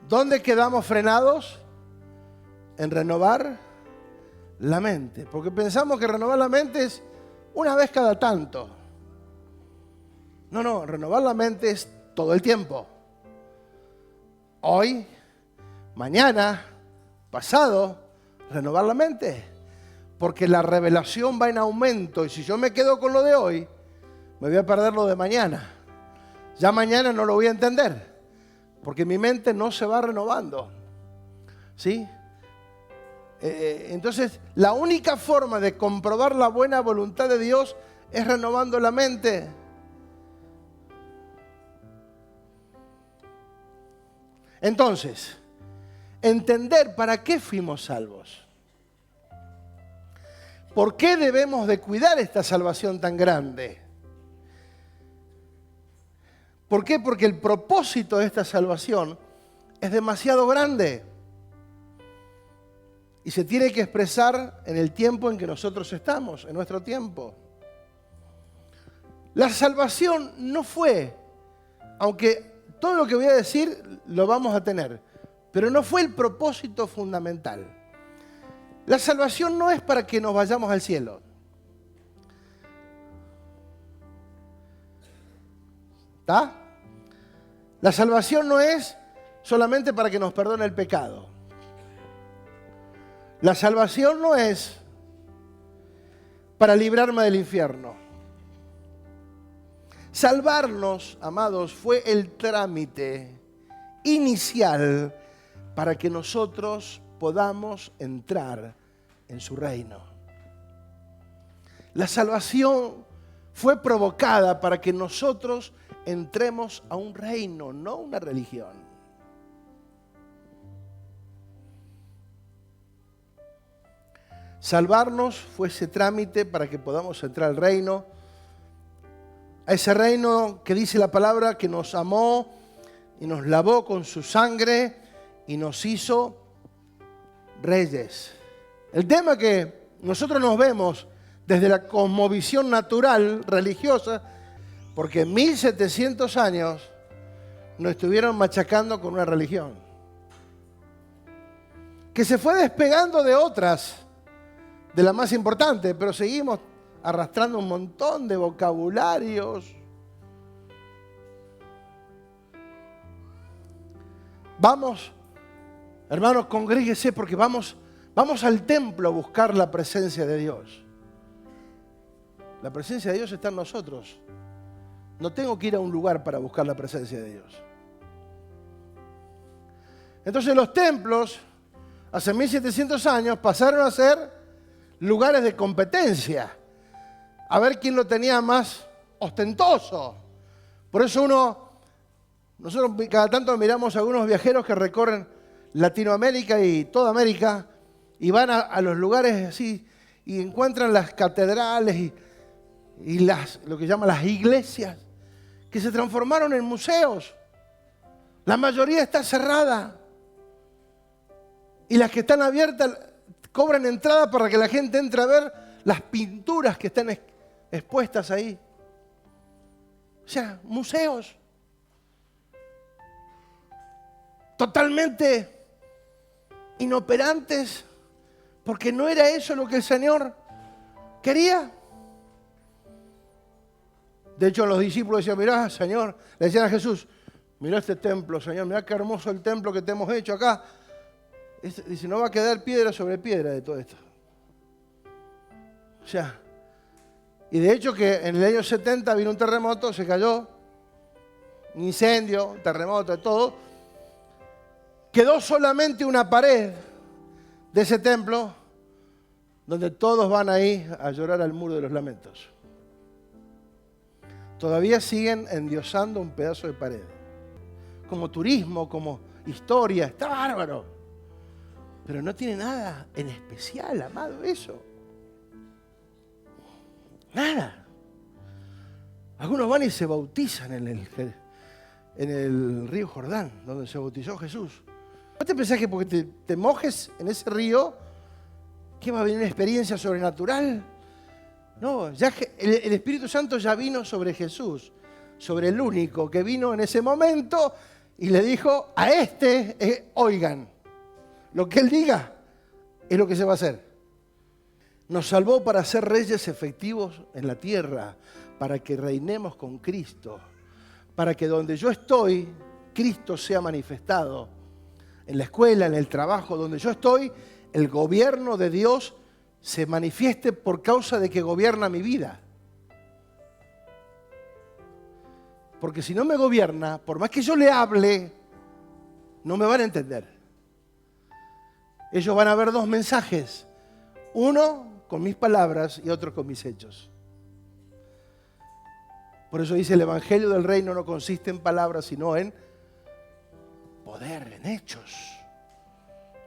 ¿Dónde quedamos frenados? En renovar la mente. Porque pensamos que renovar la mente es una vez cada tanto. No, renovar la mente es todo el tiempo. Hoy, mañana, pasado, renovar la mente. Porque la revelación va en aumento y si yo me quedo con lo de hoy, me voy a perder lo de mañana. Ya mañana no lo voy a entender, porque mi mente no se va renovando. ¿Sí? Entonces, la única forma de comprobar la buena voluntad de Dios es renovando la mente. Entonces, entender para qué fuimos salvos. ¿Por qué debemos de cuidar esta salvación tan grande? ¿Por qué? Porque el propósito de esta salvación es demasiado grande. Y se tiene que expresar en el tiempo en que nosotros estamos, en nuestro tiempo. La salvación no fue, aunque todo lo que voy a decir lo vamos a tener, pero no fue el propósito fundamental. La salvación no es para que nos vayamos al cielo. ¿Está? La salvación no es solamente para que nos perdone el pecado. La salvación no es para librarme del infierno. Salvarnos, amados, fue el trámite inicial para que nosotros podamos entrar en su reino. La salvación fue provocada para que nosotros entremos a un reino, no una religión. Salvarnos fue ese trámite para que podamos entrar al reino, a ese reino que dice la palabra que nos amó y nos lavó con su sangre y nos hizo reyes. El tema que nosotros nos vemos desde la cosmovisión natural religiosa, porque 1700 años nos estuvieron machacando con una religión que se fue despegando de otras, de la más importante, pero seguimos arrastrando un montón de vocabularios. Vamos, hermanos, congréguese porque vamos al templo a buscar la presencia de Dios. La presencia de Dios está en nosotros. No tengo que ir a un lugar para buscar la presencia de Dios. Entonces los templos, hace 1700 años, pasaron a ser lugares de competencia. A ver quién lo tenía más ostentoso. Por eso nosotros cada tanto miramos a algunos viajeros que recorren Latinoamérica y toda América y van a los lugares así y encuentran las catedrales y lo que llaman las iglesias que se transformaron en museos. La mayoría está cerrada y las que están abiertas cobran entrada para que la gente entre a ver las pinturas que están expuestas ahí. O sea, museos totalmente inoperantes, porque no era eso lo que el Señor quería. De hecho, los discípulos decían, mirá, Señor, le decían a Jesús, mirá este templo, Señor, mirá qué hermoso el templo que te hemos hecho acá. Dice, no va a quedar piedra sobre piedra de todo esto. O sea, y de hecho que en el año 70 vino un terremoto, se cayó, un incendio, un terremoto, todo. Quedó solamente una pared de ese templo donde todos van ahí a llorar al muro de los lamentos. Todavía siguen endiosando un pedazo de pared. Como turismo, como historia, está bárbaro. Pero no tiene nada en especial, amado, eso. Nada. Algunos van y se bautizan en el río Jordán, donde se bautizó Jesús. ¿No te pensás que porque te mojes en ese río, que va a venir una experiencia sobrenatural? No, ya el Espíritu Santo ya vino sobre Jesús, sobre el único que vino en ese momento y le dijo a oigan, lo que Él diga es lo que se va a hacer. Nos salvó para ser reyes efectivos en la tierra, para que reinemos con Cristo, para que donde yo estoy, Cristo sea manifestado. En la escuela, en el trabajo, donde yo estoy, el gobierno de Dios se manifieste por causa de que gobierna mi vida. Porque si no me gobierna, por más que yo le hable, no me van a entender. Ellos van a ver dos mensajes. Uno con mis palabras y otro con mis hechos. Por eso dice, el evangelio del reino no consiste en palabras, sino en poder, en hechos,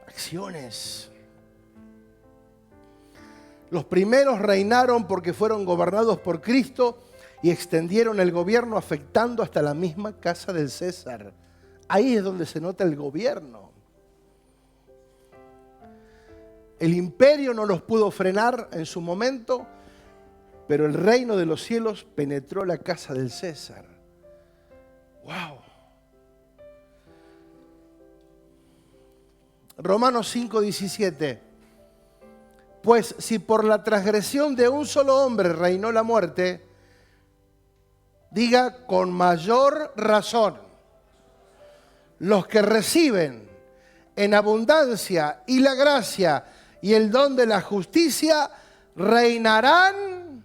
acciones. Los primeros reinaron porque fueron gobernados por Cristo y extendieron el gobierno afectando hasta la misma casa del César. Ahí es donde se nota el gobierno. El imperio no los pudo frenar en su momento, pero el reino de los cielos penetró la casa del César. ¡Wow! Romanos 5:17. Pues si por la transgresión de un solo hombre reinó la muerte, diga con mayor razón, los que reciben en abundancia y la gracia y el don de la justicia reinarán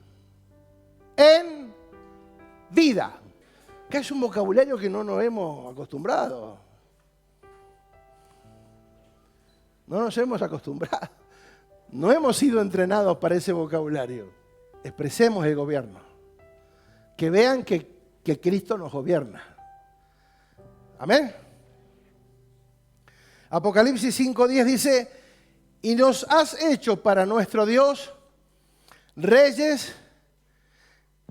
en vida. Que es un vocabulario que no nos hemos acostumbrado. No nos hemos acostumbrado. No hemos sido entrenados para ese vocabulario. Expresemos el gobierno. Que vean que Cristo nos gobierna. Amén. Apocalipsis 5:10 dice, y nos has hecho para nuestro Dios reyes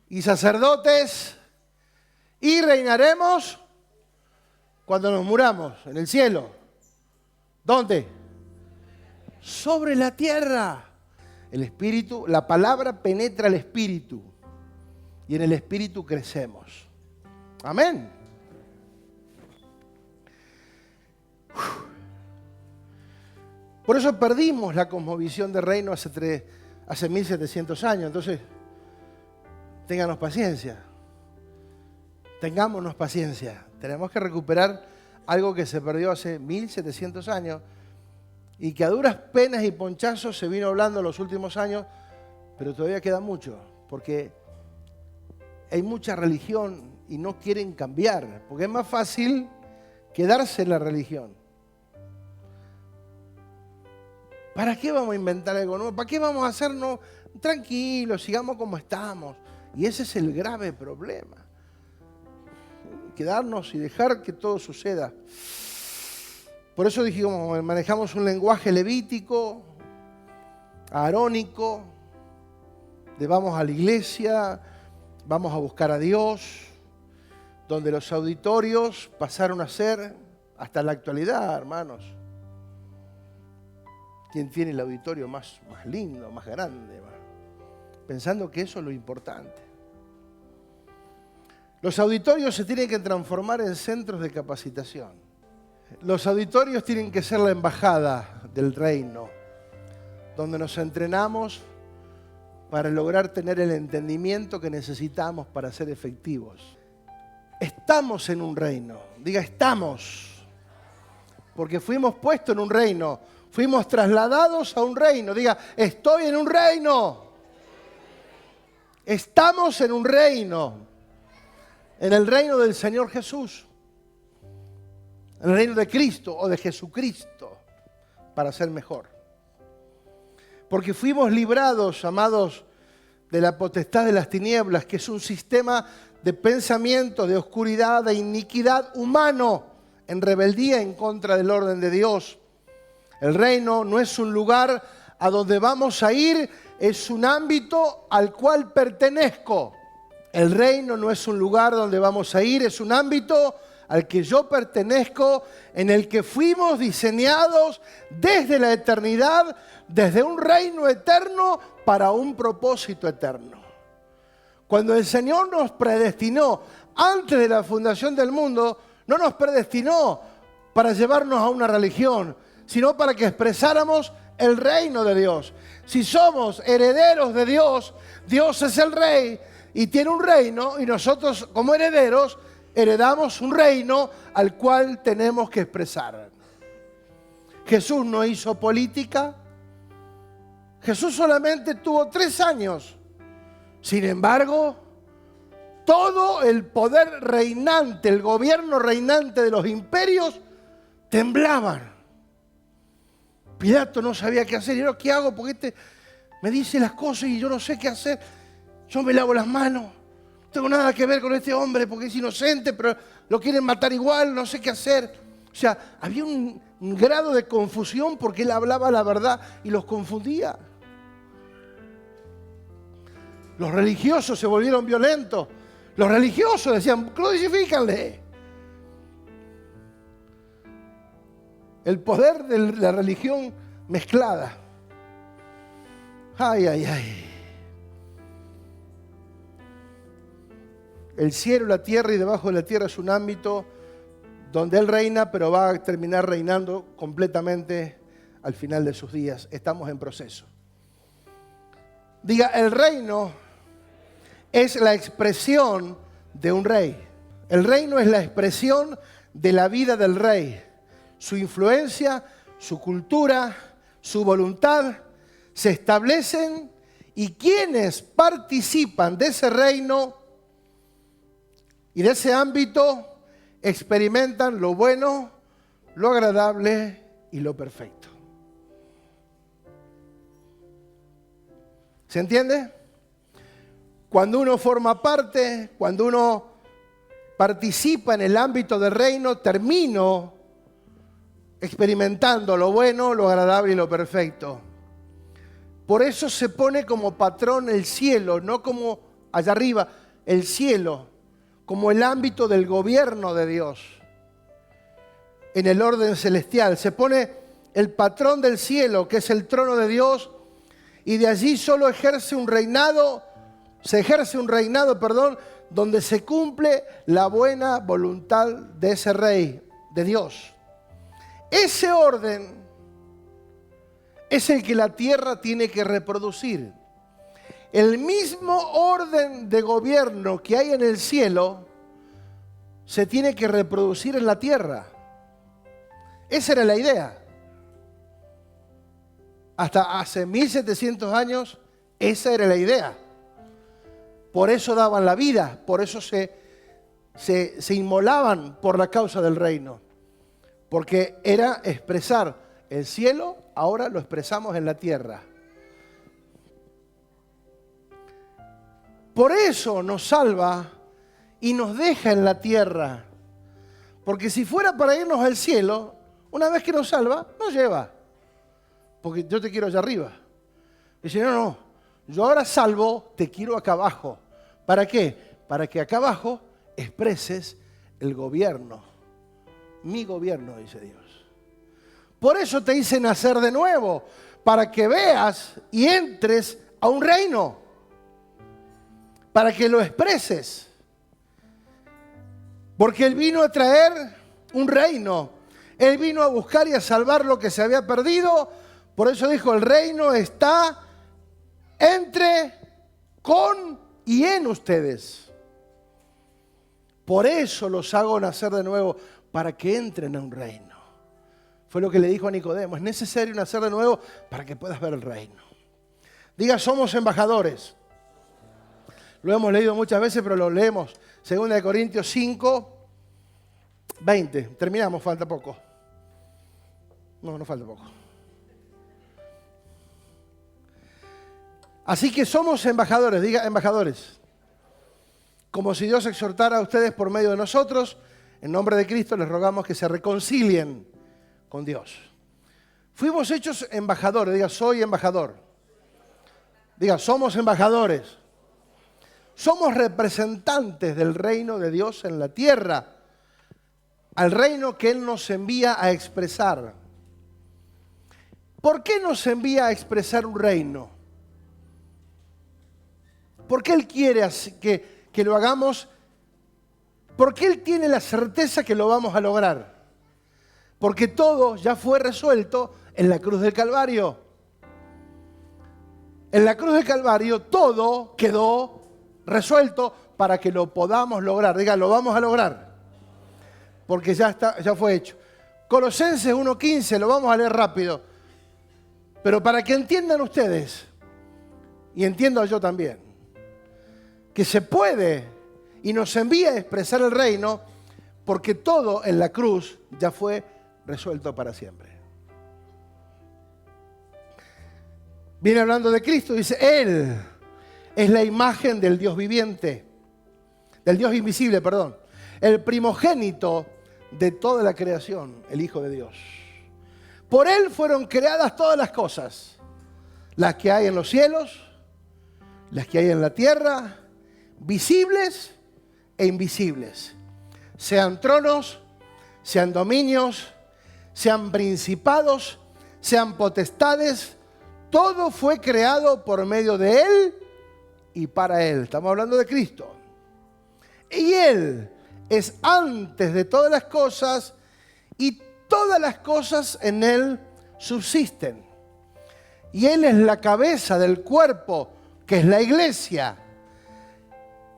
y sacerdotes y reinaremos cuando nos muramos en el cielo. ¿Dónde? Sobre la tierra. El espíritu, la palabra penetra el espíritu y en el espíritu crecemos. Amén. Por eso perdimos la cosmovisión de reino hace 1700 años. Entonces, ténganos paciencia. Tengámonos paciencia. Tenemos que recuperar algo que se perdió hace 1700 años y que a duras penas y ponchazos se vino hablando en los últimos años, pero todavía queda mucho, porque hay mucha religión y no quieren cambiar, porque es más fácil quedarse en la religión. ¿Para qué vamos a inventar algo nuevo? ¿Para qué vamos a hacernos tranquilos, sigamos como estamos? Y ese es el grave problema. Quedarnos y dejar que todo suceda. Por eso dijimos, manejamos un lenguaje levítico, arónico, de vamos a la iglesia, vamos a buscar a Dios, donde los auditorios pasaron a ser, hasta la actualidad, hermanos, ¿quién tiene el auditorio más lindo, más grande? Pensando que eso es lo importante. Los auditorios se tienen que transformar en centros de capacitación. Los auditorios tienen que ser la embajada del reino, donde nos entrenamos para lograr tener el entendimiento que necesitamos para ser efectivos. Estamos en un reino. Diga, estamos. Porque fuimos puestos en un reino. Fuimos trasladados a un reino. Diga, estoy en un reino. Estamos en un reino. En el reino del Señor Jesús. En el reino de Cristo o de Jesucristo. Para ser mejor. Porque fuimos librados, amados, de la potestad de las tinieblas, que es un sistema de pensamiento, de oscuridad, de iniquidad humano, en rebeldía en contra del orden de Dios. El reino no es un lugar a donde vamos a ir, es un ámbito al cual pertenezco. El reino no es un lugar donde vamos a ir, es un ámbito al que yo pertenezco, en el que fuimos diseñados desde la eternidad, desde un reino eterno para un propósito eterno. Cuando el Señor nos predestinó antes de la fundación del mundo, no nos predestinó para llevarnos a una religión, sino para que expresáramos el reino de Dios. Si somos herederos de Dios, Dios es el rey y tiene un reino, y nosotros como herederos heredamos un reino al cual tenemos que expresar. Jesús no hizo política. Jesús solamente tuvo 3 años. Sin embargo, todo el poder reinante, el gobierno reinante de los imperios, temblaban. Pilato no sabía qué hacer. Y yo, ¿qué hago? Porque este me dice las cosas y yo no sé qué hacer. Yo me lavo las manos. No tengo nada que ver con este hombre porque es inocente, pero lo quieren matar igual, no sé qué hacer. O sea, había un grado de confusión porque él hablaba la verdad y los confundía. Los religiosos se volvieron violentos. Los religiosos decían, crucifícanle. El poder de la religión mezclada. Ay, ay, ay. El cielo, la tierra y debajo de la tierra es un ámbito donde Él reina, pero va a terminar reinando completamente al final de sus días. Estamos en proceso. Diga, el reino es la expresión de un rey. El reino es la expresión de la vida del rey. Su influencia, su cultura, su voluntad se establecen y quienes participan de ese reino y de ese ámbito experimentan lo bueno, lo agradable y lo perfecto. ¿Se entiende? Cuando uno forma parte, cuando uno participa en el ámbito del reino, termino experimentando lo bueno, lo agradable y lo perfecto. Por eso se pone como patrón el cielo, no como allá arriba, el cielo, como el ámbito del gobierno de Dios. En el orden celestial se pone el patrón del cielo, que es el trono de Dios, y de allí solo se ejerce un reinado, donde se cumple la buena voluntad de ese rey, de Dios. Ese orden es el que la tierra tiene que reproducir. El mismo orden de gobierno que hay en el cielo se tiene que reproducir en la tierra. Esa era la idea. Hasta hace 1700 años, esa era la idea. Por eso daban la vida, por eso se inmolaban por la causa del reino. Porque era expresar el cielo, ahora lo expresamos en la tierra. Por eso nos salva y nos deja en la tierra. Porque si fuera para irnos al cielo, una vez que nos salva, nos lleva. Porque yo te quiero allá arriba. Dice, no, yo ahora salvo, te quiero acá abajo. ¿Para qué? Para que acá abajo expreses el gobierno. Mi gobierno, dice Dios. Por eso te hice nacer de nuevo, para que veas y entres a un reino. Para que lo expreses. Porque Él vino a traer un reino. Él vino a buscar y a salvar lo que se había perdido. Por eso dijo, el reino está entre, con y en ustedes. Por eso los hago nacer de nuevo, para que entren a un reino. Fue lo que le dijo a Nicodemo. Es necesario nacer de nuevo para que puedas ver el reino. Diga, somos embajadores. Lo hemos leído muchas veces, pero lo leemos. 2 Corintios 5, 20. Terminamos, falta poco. No falta poco. Así que somos embajadores, diga embajadores. Como si Dios exhortara a ustedes por medio de nosotros, en nombre de Cristo les rogamos que se reconcilien con Dios. Fuimos hechos embajadores, diga, soy embajador. Diga, somos embajadores. Somos representantes del reino de Dios en la tierra, al reino que Él nos envía a expresar. ¿Por qué nos envía a expresar un reino? ¿Por qué Él quiere que lo hagamos? Porque Él tiene la certeza que lo vamos a lograr. Porque todo ya fue resuelto en la cruz del Calvario. En la cruz del Calvario todo quedó resuelto para que lo podamos lograr. Diga, lo vamos a lograr. Porque ya fue hecho. Colosenses 1:15, lo vamos a leer rápido. Pero para que entiendan ustedes, y entiendo yo también, que se puede y nos envía a expresar el reino, porque todo en la cruz ya fue resuelto para siempre. Viene hablando de Cristo, dice, Él es la imagen del Dios viviente, del Dios invisible, perdón, el primogénito de toda la creación, el Hijo de Dios. Por Él fueron creadas todas las cosas, las que hay en los cielos, las que hay en la tierra, visibles e invisibles, sean tronos, sean dominios, sean principados, sean potestades, todo fue creado por medio de Él y para Él. Estamos hablando de Cristo. Y Él es antes de todas las cosas y todas las cosas en Él subsisten. Y Él es la cabeza del cuerpo, que es la iglesia.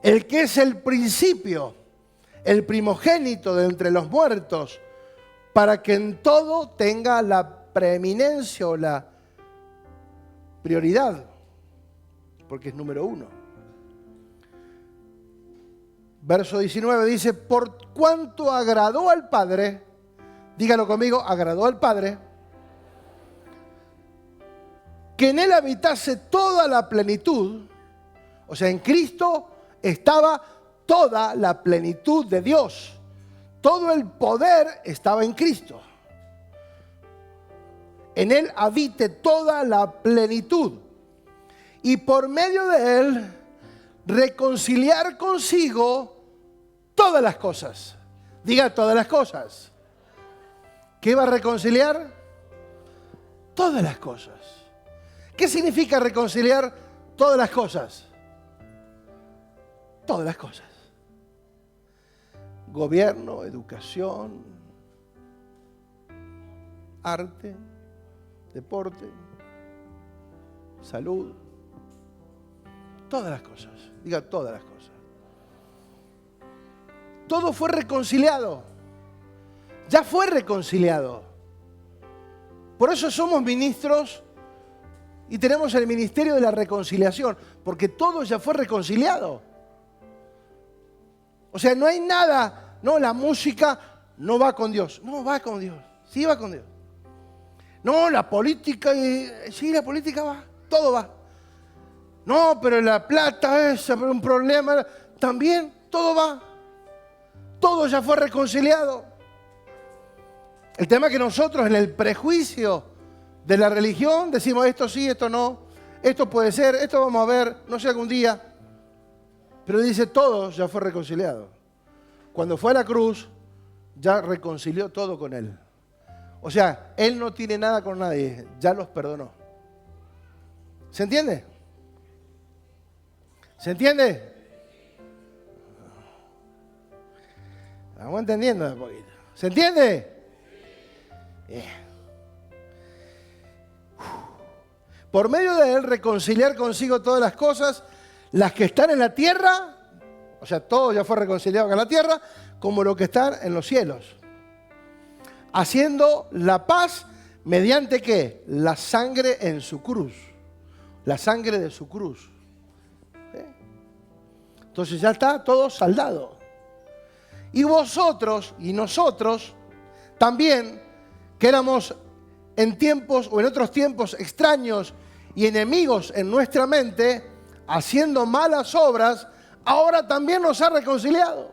El que es el principio, el primogénito de entre los muertos, para que en todo tenga la preeminencia o la prioridad, porque es número uno. Verso 19 dice, por cuanto agradó al Padre, dígalo conmigo, agradó al Padre, que en Él habitase toda la plenitud, o sea, en Cristo estaba toda la plenitud de Dios. Todo el poder estaba en Cristo. En Él habite toda la plenitud. Y por medio de Él, reconciliar consigo todas las cosas. Diga todas las cosas. ¿Qué va a reconciliar? Todas las cosas. ¿Qué significa reconciliar todas las cosas? Todas las cosas. Gobierno, educación, arte, deporte, salud. Todas las cosas. Diga todas las cosas. Todo fue reconciliado. Ya fue reconciliado. Por eso somos ministros y tenemos el ministerio de la reconciliación, porque todo ya fue reconciliado. O sea, no hay nada, no, la música no va con Dios. No, va con Dios, sí va con Dios. No, la política, sí, la política va, todo va. No, pero la plata es un problema, también todo va. Todo ya fue reconciliado. El tema es que nosotros en el prejuicio de la religión decimos esto sí, esto no, esto puede ser, esto vamos a ver, no sé, algún día. Pero dice todo ya fue reconciliado. Cuando fue a la cruz, ya reconcilió todo con Él. O sea, Él no tiene nada con nadie, ya los perdonó. ¿Se entiende? ¿Se entiende? Vamos entendiendo un poquito. ¿Se entiende? Por medio de Él reconciliar consigo todas las cosas, las que están en la tierra, o sea, todo ya fue reconciliado con la tierra, como lo que están en los cielos. Haciendo la paz mediante ¿qué? La sangre en su cruz. La sangre de su cruz. Entonces ya está todo saldado. Y vosotros y nosotros también, que éramos en tiempos o en otros tiempos extraños y enemigos en nuestra mente, haciendo malas obras, ahora también nos ha reconciliado.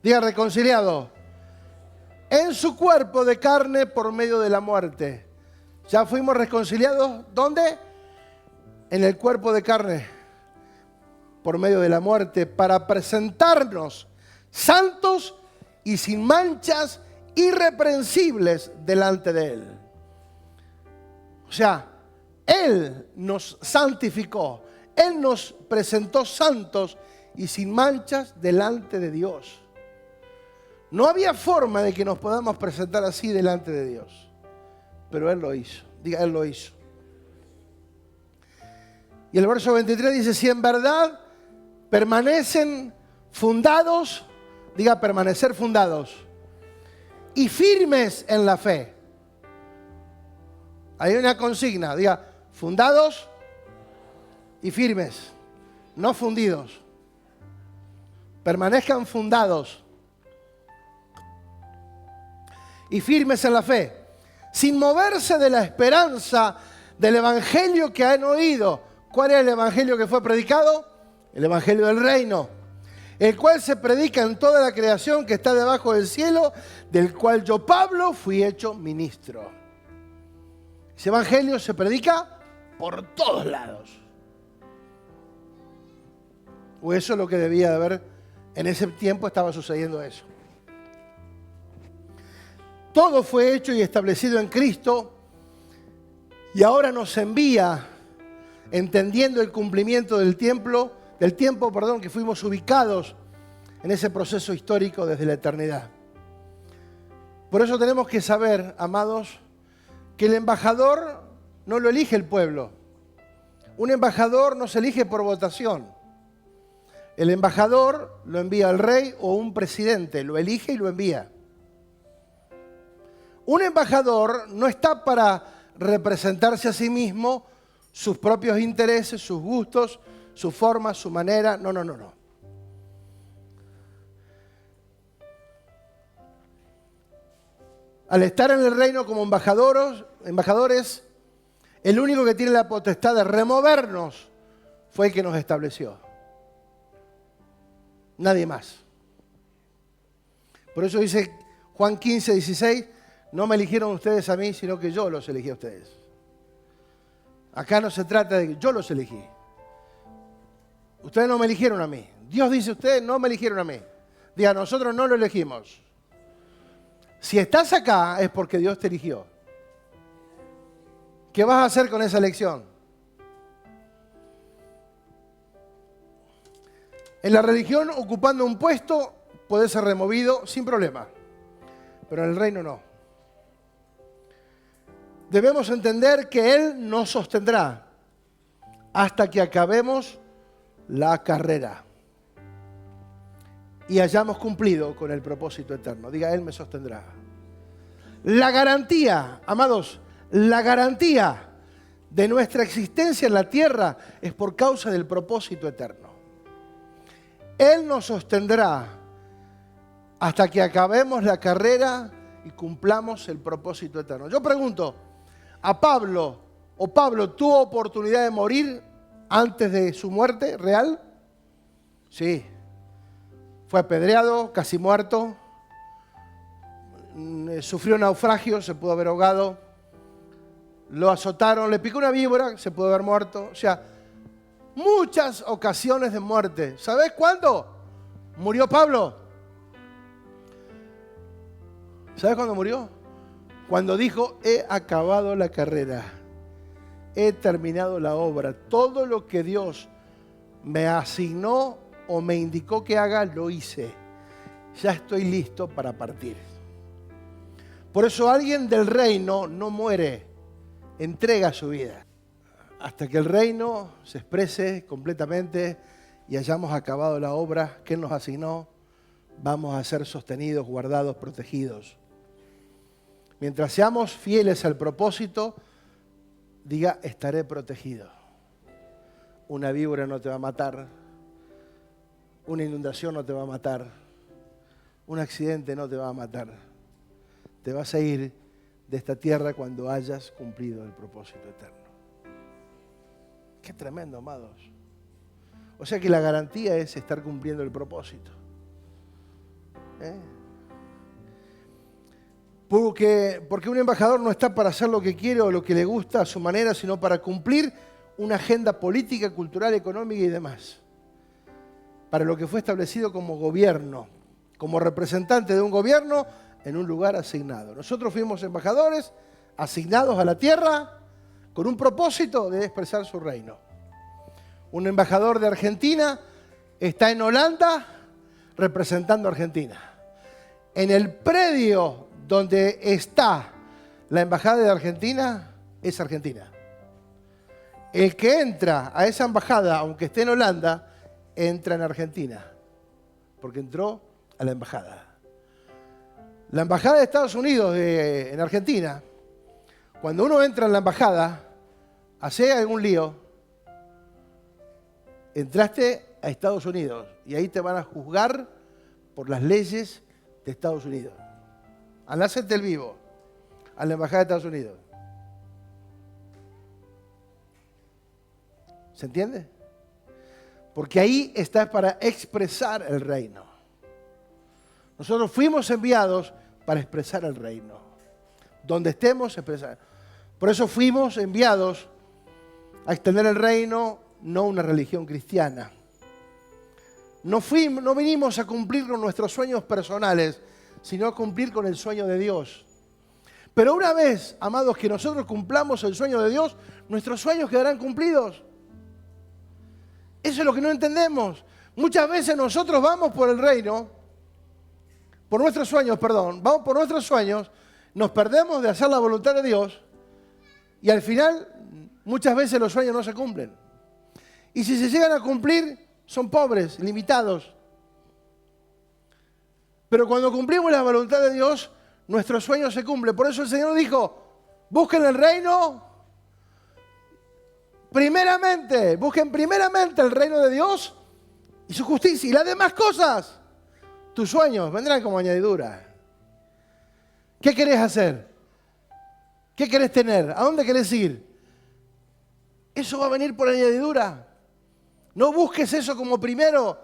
Diga reconciliado. En su cuerpo de carne por medio de la muerte. Ya fuimos reconciliados, ¿dónde? En el cuerpo de carne por medio de la muerte, para presentarnos santos y sin manchas, irreprensibles delante de Él. O sea, Él nos santificó, Él nos presentó santos y sin manchas delante de Dios. No había forma de que nos podamos presentar así delante de Dios, pero Él lo hizo. Diga, Él lo hizo. Y el verso 23 dice, si en verdad permanecen fundados, diga permanecer fundados, y firmes en la fe. Hay una consigna, diga fundados y firmes, no fundidos. Permanezcan fundados y firmes en la fe, sin moverse de la esperanza del evangelio que han oído. ¿Cuál era el evangelio que fue predicado? El evangelio del reino, el cual se predica en toda la creación que está debajo del cielo, del cual yo, Pablo, fui hecho ministro. Ese evangelio se predica por todos lados. O eso es lo que debía de haber, en ese tiempo estaba sucediendo eso. Todo fue hecho y establecido en Cristo y ahora nos envía, entendiendo el cumplimiento del tiempo, que fuimos ubicados en ese proceso histórico desde la eternidad. Por eso tenemos que saber, amados, que el embajador no lo elige el pueblo. Un embajador no se elige por votación. El embajador lo envía el rey o un presidente, lo elige y lo envía. Un embajador no está para representarse a sí mismo, sus propios intereses, sus gustos, su forma, su manera. No. Al estar en el reino como embajadores, el único que tiene la potestad de removernos fue el que nos estableció. Nadie más. Por eso dice Juan 15, 16, no me eligieron ustedes a mí, sino que yo los elegí a ustedes. Acá no se trata de que yo los elegí. Ustedes no me eligieron a mí. Dios dice, ustedes no me eligieron a mí. Diga, nosotros no lo elegimos. Si estás acá es porque Dios te eligió. ¿Qué vas a hacer con esa elección? En la religión, ocupando un puesto, puede ser removido sin problema. Pero en el reino no. Debemos entender que Él nos sostendrá hasta que acabemos la carrera y hayamos cumplido con el propósito eterno. Diga, Él me sostendrá. La garantía, amados, la garantía de nuestra existencia en la tierra es por causa del propósito eterno. Él nos sostendrá hasta que acabemos la carrera y cumplamos el propósito eterno. Yo pregunto, ¿a Pablo tuvo oportunidad de morir antes de su muerte real? Sí. Fue apedreado, casi muerto. Sufrió naufragio, se pudo haber ahogado. Lo azotaron, le picó una víbora, se pudo haber muerto. O sea, muchas ocasiones de muerte. ¿Sabes cuándo murió Pablo? ¿Sabes cuándo murió? Cuando dijo, he acabado la carrera, he terminado la obra. Todo lo que Dios me asignó o me indicó que haga, lo hice. Ya estoy listo para partir. Por eso alguien del reino no muere, entrega su vida. Hasta que el reino se exprese completamente y hayamos acabado la obra que Él nos asignó, vamos a ser sostenidos, guardados, protegidos. Mientras seamos fieles al propósito, diga, estaré protegido. Una víbora no te va a matar, una inundación no te va a matar, un accidente no te va a matar. Te vas a ir de esta tierra cuando hayas cumplido el propósito eterno. Qué tremendo, amados. O sea que la garantía es estar cumpliendo el propósito. Porque un embajador no está para hacer lo que quiere o lo que le gusta a su manera, sino para cumplir una agenda política, cultural, económica y demás. Para lo que fue establecido como gobierno, como representante de un gobierno en un lugar asignado. Nosotros fuimos embajadores asignados a la tierra con un propósito de expresar su reino. Un embajador de Argentina está en Holanda representando a Argentina. En el predio donde está la embajada de Argentina es Argentina. El que entra a esa embajada, aunque esté en Holanda, entra en Argentina, porque entró a la embajada. La embajada de Estados Unidos en Argentina, cuando uno entra en la embajada, hace algún lío, entraste a Estados Unidos y ahí te van a juzgar por las leyes de Estados Unidos. Andá a hacerte el vivo a la embajada de Estados Unidos. ¿Se entiende? Porque ahí está para expresar el reino. Nosotros fuimos enviados para expresar el reino. Donde estemos, expresar. Por eso fuimos enviados a extender el reino, no una religión cristiana. No vinimos a cumplir con nuestros sueños personales, sino a cumplir con el sueño de Dios. Pero una vez, amados, que nosotros cumplamos el sueño de Dios, nuestros sueños quedarán cumplidos. Eso es lo que no entendemos. Muchas veces nosotros vamos por el reino, por nuestros sueños, vamos por nuestros sueños, nos perdemos de hacer la voluntad de Dios y al final muchas veces los sueños no se cumplen. Y si se llegan a cumplir, son pobres, limitados. Pero cuando cumplimos la voluntad de Dios, nuestros sueños se cumplen. Por eso el Señor dijo, busquen el reino primeramente. Busquen primeramente el reino de Dios y su justicia. Y las demás cosas, tus sueños, vendrán como añadidura. ¿Qué querés hacer? ¿Qué querés tener? ¿A dónde querés ir? Eso va a venir por añadidura. No busques eso como primero.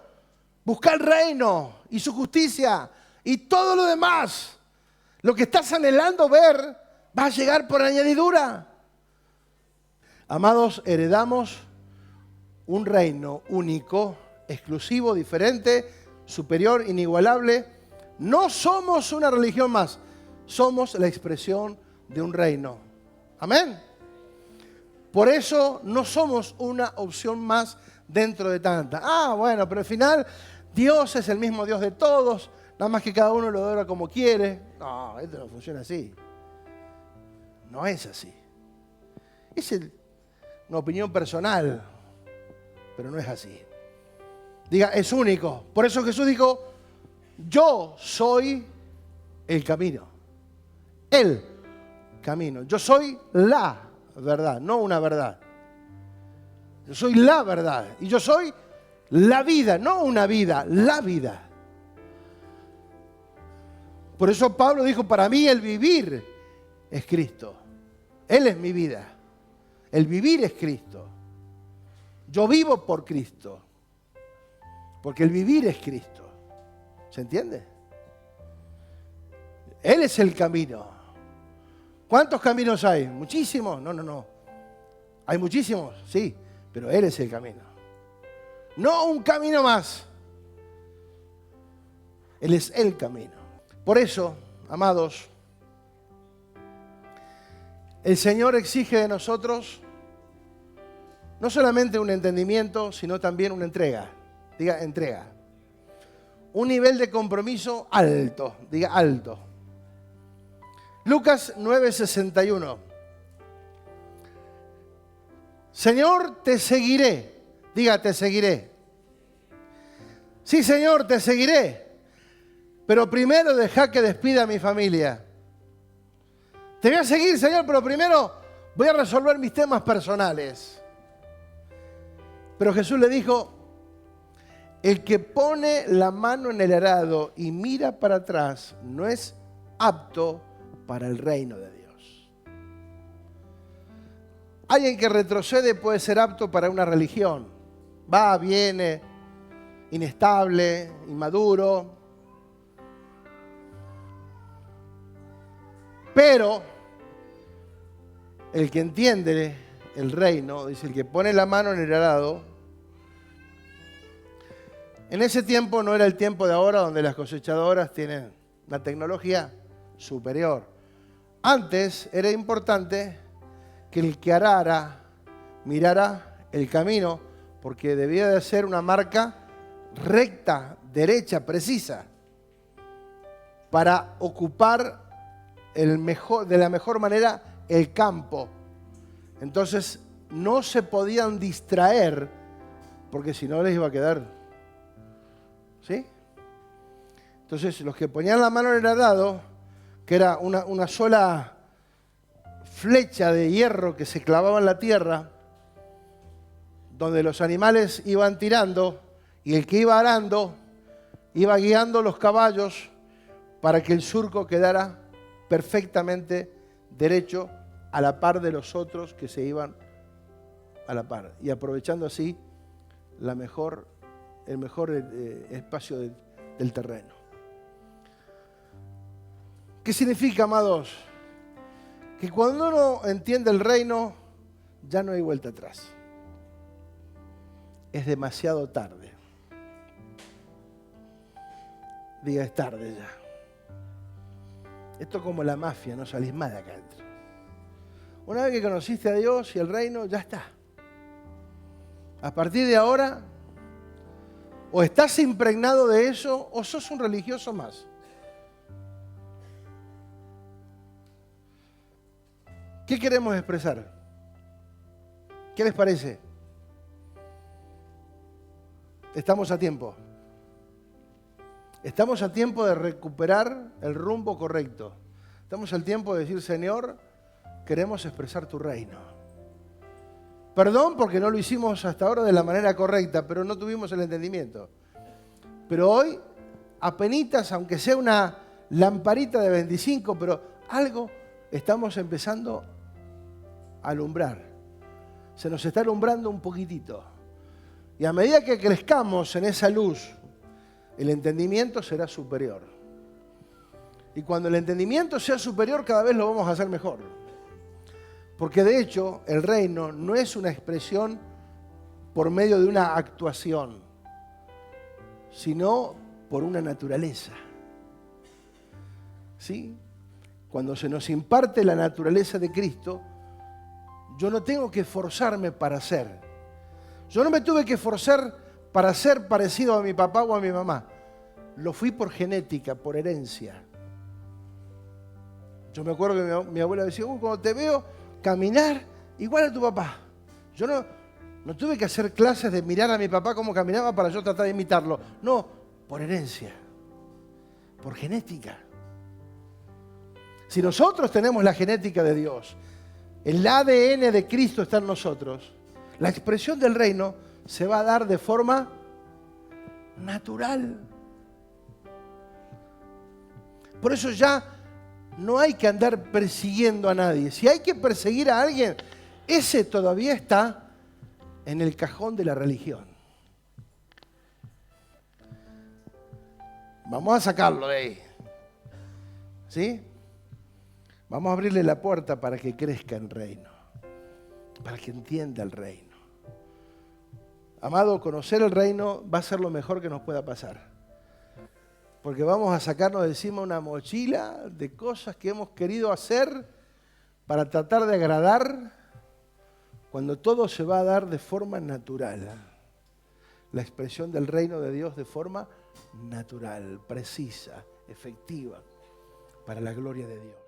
Busca el reino y su justicia y todo lo demás. Lo que estás anhelando ver va a llegar por añadidura. Amados, heredamos un reino único, exclusivo, diferente, superior, inigualable. No somos una religión más, somos la expresión de un reino. Amén. Por eso no somos una opción más dentro de tanta. Bueno, pero al final Dios es el mismo Dios de todos, nada más que cada uno lo adora como quiere. No, esto no funciona así. No es así. Es una opinión personal, pero no es así. Diga, es único. Por eso Jesús dijo, yo soy el camino. El camino. Yo soy la verdad, no una verdad. Yo soy la verdad. Y yo soy la vida, no una vida, la vida. Por eso Pablo dijo, para mí el vivir es Cristo. Él es mi vida. El vivir es Cristo. Yo vivo por Cristo. Porque el vivir es Cristo. ¿Se entiende? Él es el camino. ¿Cuántos caminos hay? ¿Muchísimos? No. ¿Hay muchísimos? Sí, pero Él es el camino. No un camino más. Él es el camino. Por eso, amados, el Señor exige de nosotros no solamente un entendimiento, sino también una entrega. Diga, entrega. Un nivel de compromiso alto. Diga, alto. Lucas 9:61. Señor, te seguiré. Diga, te seguiré. Sí, Señor, te seguiré. Pero primero deja que despida a mi familia. Te voy a seguir, Señor, pero primero voy a resolver mis temas personales. Pero Jesús le dijo, el que pone la mano en el arado y mira para atrás no es apto para el reino de Dios. Alguien que retrocede puede ser apto para una religión. Va, viene, inestable, inmaduro. Pero el que entiende el reino, dice, el que pone la mano en el arado, en ese tiempo no era el tiempo de ahora donde las cosechadoras tienen una tecnología superior. Antes era importante que el que arara mirara el camino porque debía de ser una marca recta, derecha, precisa para ocupar de la mejor manera el campo. Entonces no se podían distraer porque si no les iba a quedar. ¿Sí? Entonces los que ponían la mano en el arado, que era una sola flecha de hierro que se clavaba en la tierra, donde los animales iban tirando y el que iba arando iba guiando los caballos para que el surco quedara perfectamente derecho a la par de los otros que se iban a la par y aprovechando así el mejor espacio del terreno. ¿Qué significa, amados? Que cuando uno entiende el reino ya no hay vuelta atrás. Es demasiado tarde. Diga, es tarde ya. Esto es como la mafia, no salís más de acá adentro. Una vez que conociste a Dios y el reino, ya está. A partir de ahora, o estás impregnado de eso, o sos un religioso más. ¿Qué queremos expresar? ¿Qué les parece? Estamos a tiempo. Estamos a tiempo de recuperar el rumbo correcto. Estamos al tiempo de decir, Señor, queremos expresar tu reino. Perdón porque no lo hicimos hasta ahora de la manera correcta, pero no tuvimos el entendimiento. Pero hoy, apenitas, aunque sea una lamparita de 25, pero algo estamos empezando a alumbrar. Se nos está alumbrando un poquitito. Y a medida que crezcamos en esa luz, el entendimiento será superior. Y cuando el entendimiento sea superior, cada vez lo vamos a hacer mejor. Porque de hecho, el reino no es una expresión por medio de una actuación, sino por una naturaleza. ¿Sí? Cuando se nos imparte la naturaleza de Cristo, yo no tengo que esforzarme para ser. Yo no me tuve que esforzar para ser parecido a mi papá o a mi mamá. Lo fui por genética, por herencia. Yo me acuerdo que mi abuela decía, cuando te veo caminar, igual a tu papá. Yo no tuve que hacer clases de mirar a mi papá cómo caminaba para yo tratar de imitarlo. No, por herencia, por genética. Si nosotros tenemos la genética de Dios, el ADN de Cristo está en nosotros, la expresión del reino se va a dar de forma natural. Por eso ya no hay que andar persiguiendo a nadie. Si hay que perseguir a alguien, ese todavía está en el cajón de la religión. Vamos a sacarlo de ahí. ¿Sí? Vamos a abrirle la puerta para que crezca en reino, para que entienda el reino. Amado, conocer el reino va a ser lo mejor que nos pueda pasar. Porque vamos a sacarnos de encima una mochila de cosas que hemos querido hacer para tratar de agradar, cuando todo se va a dar de forma natural. La expresión del reino de Dios de forma natural, precisa, efectiva, para la gloria de Dios.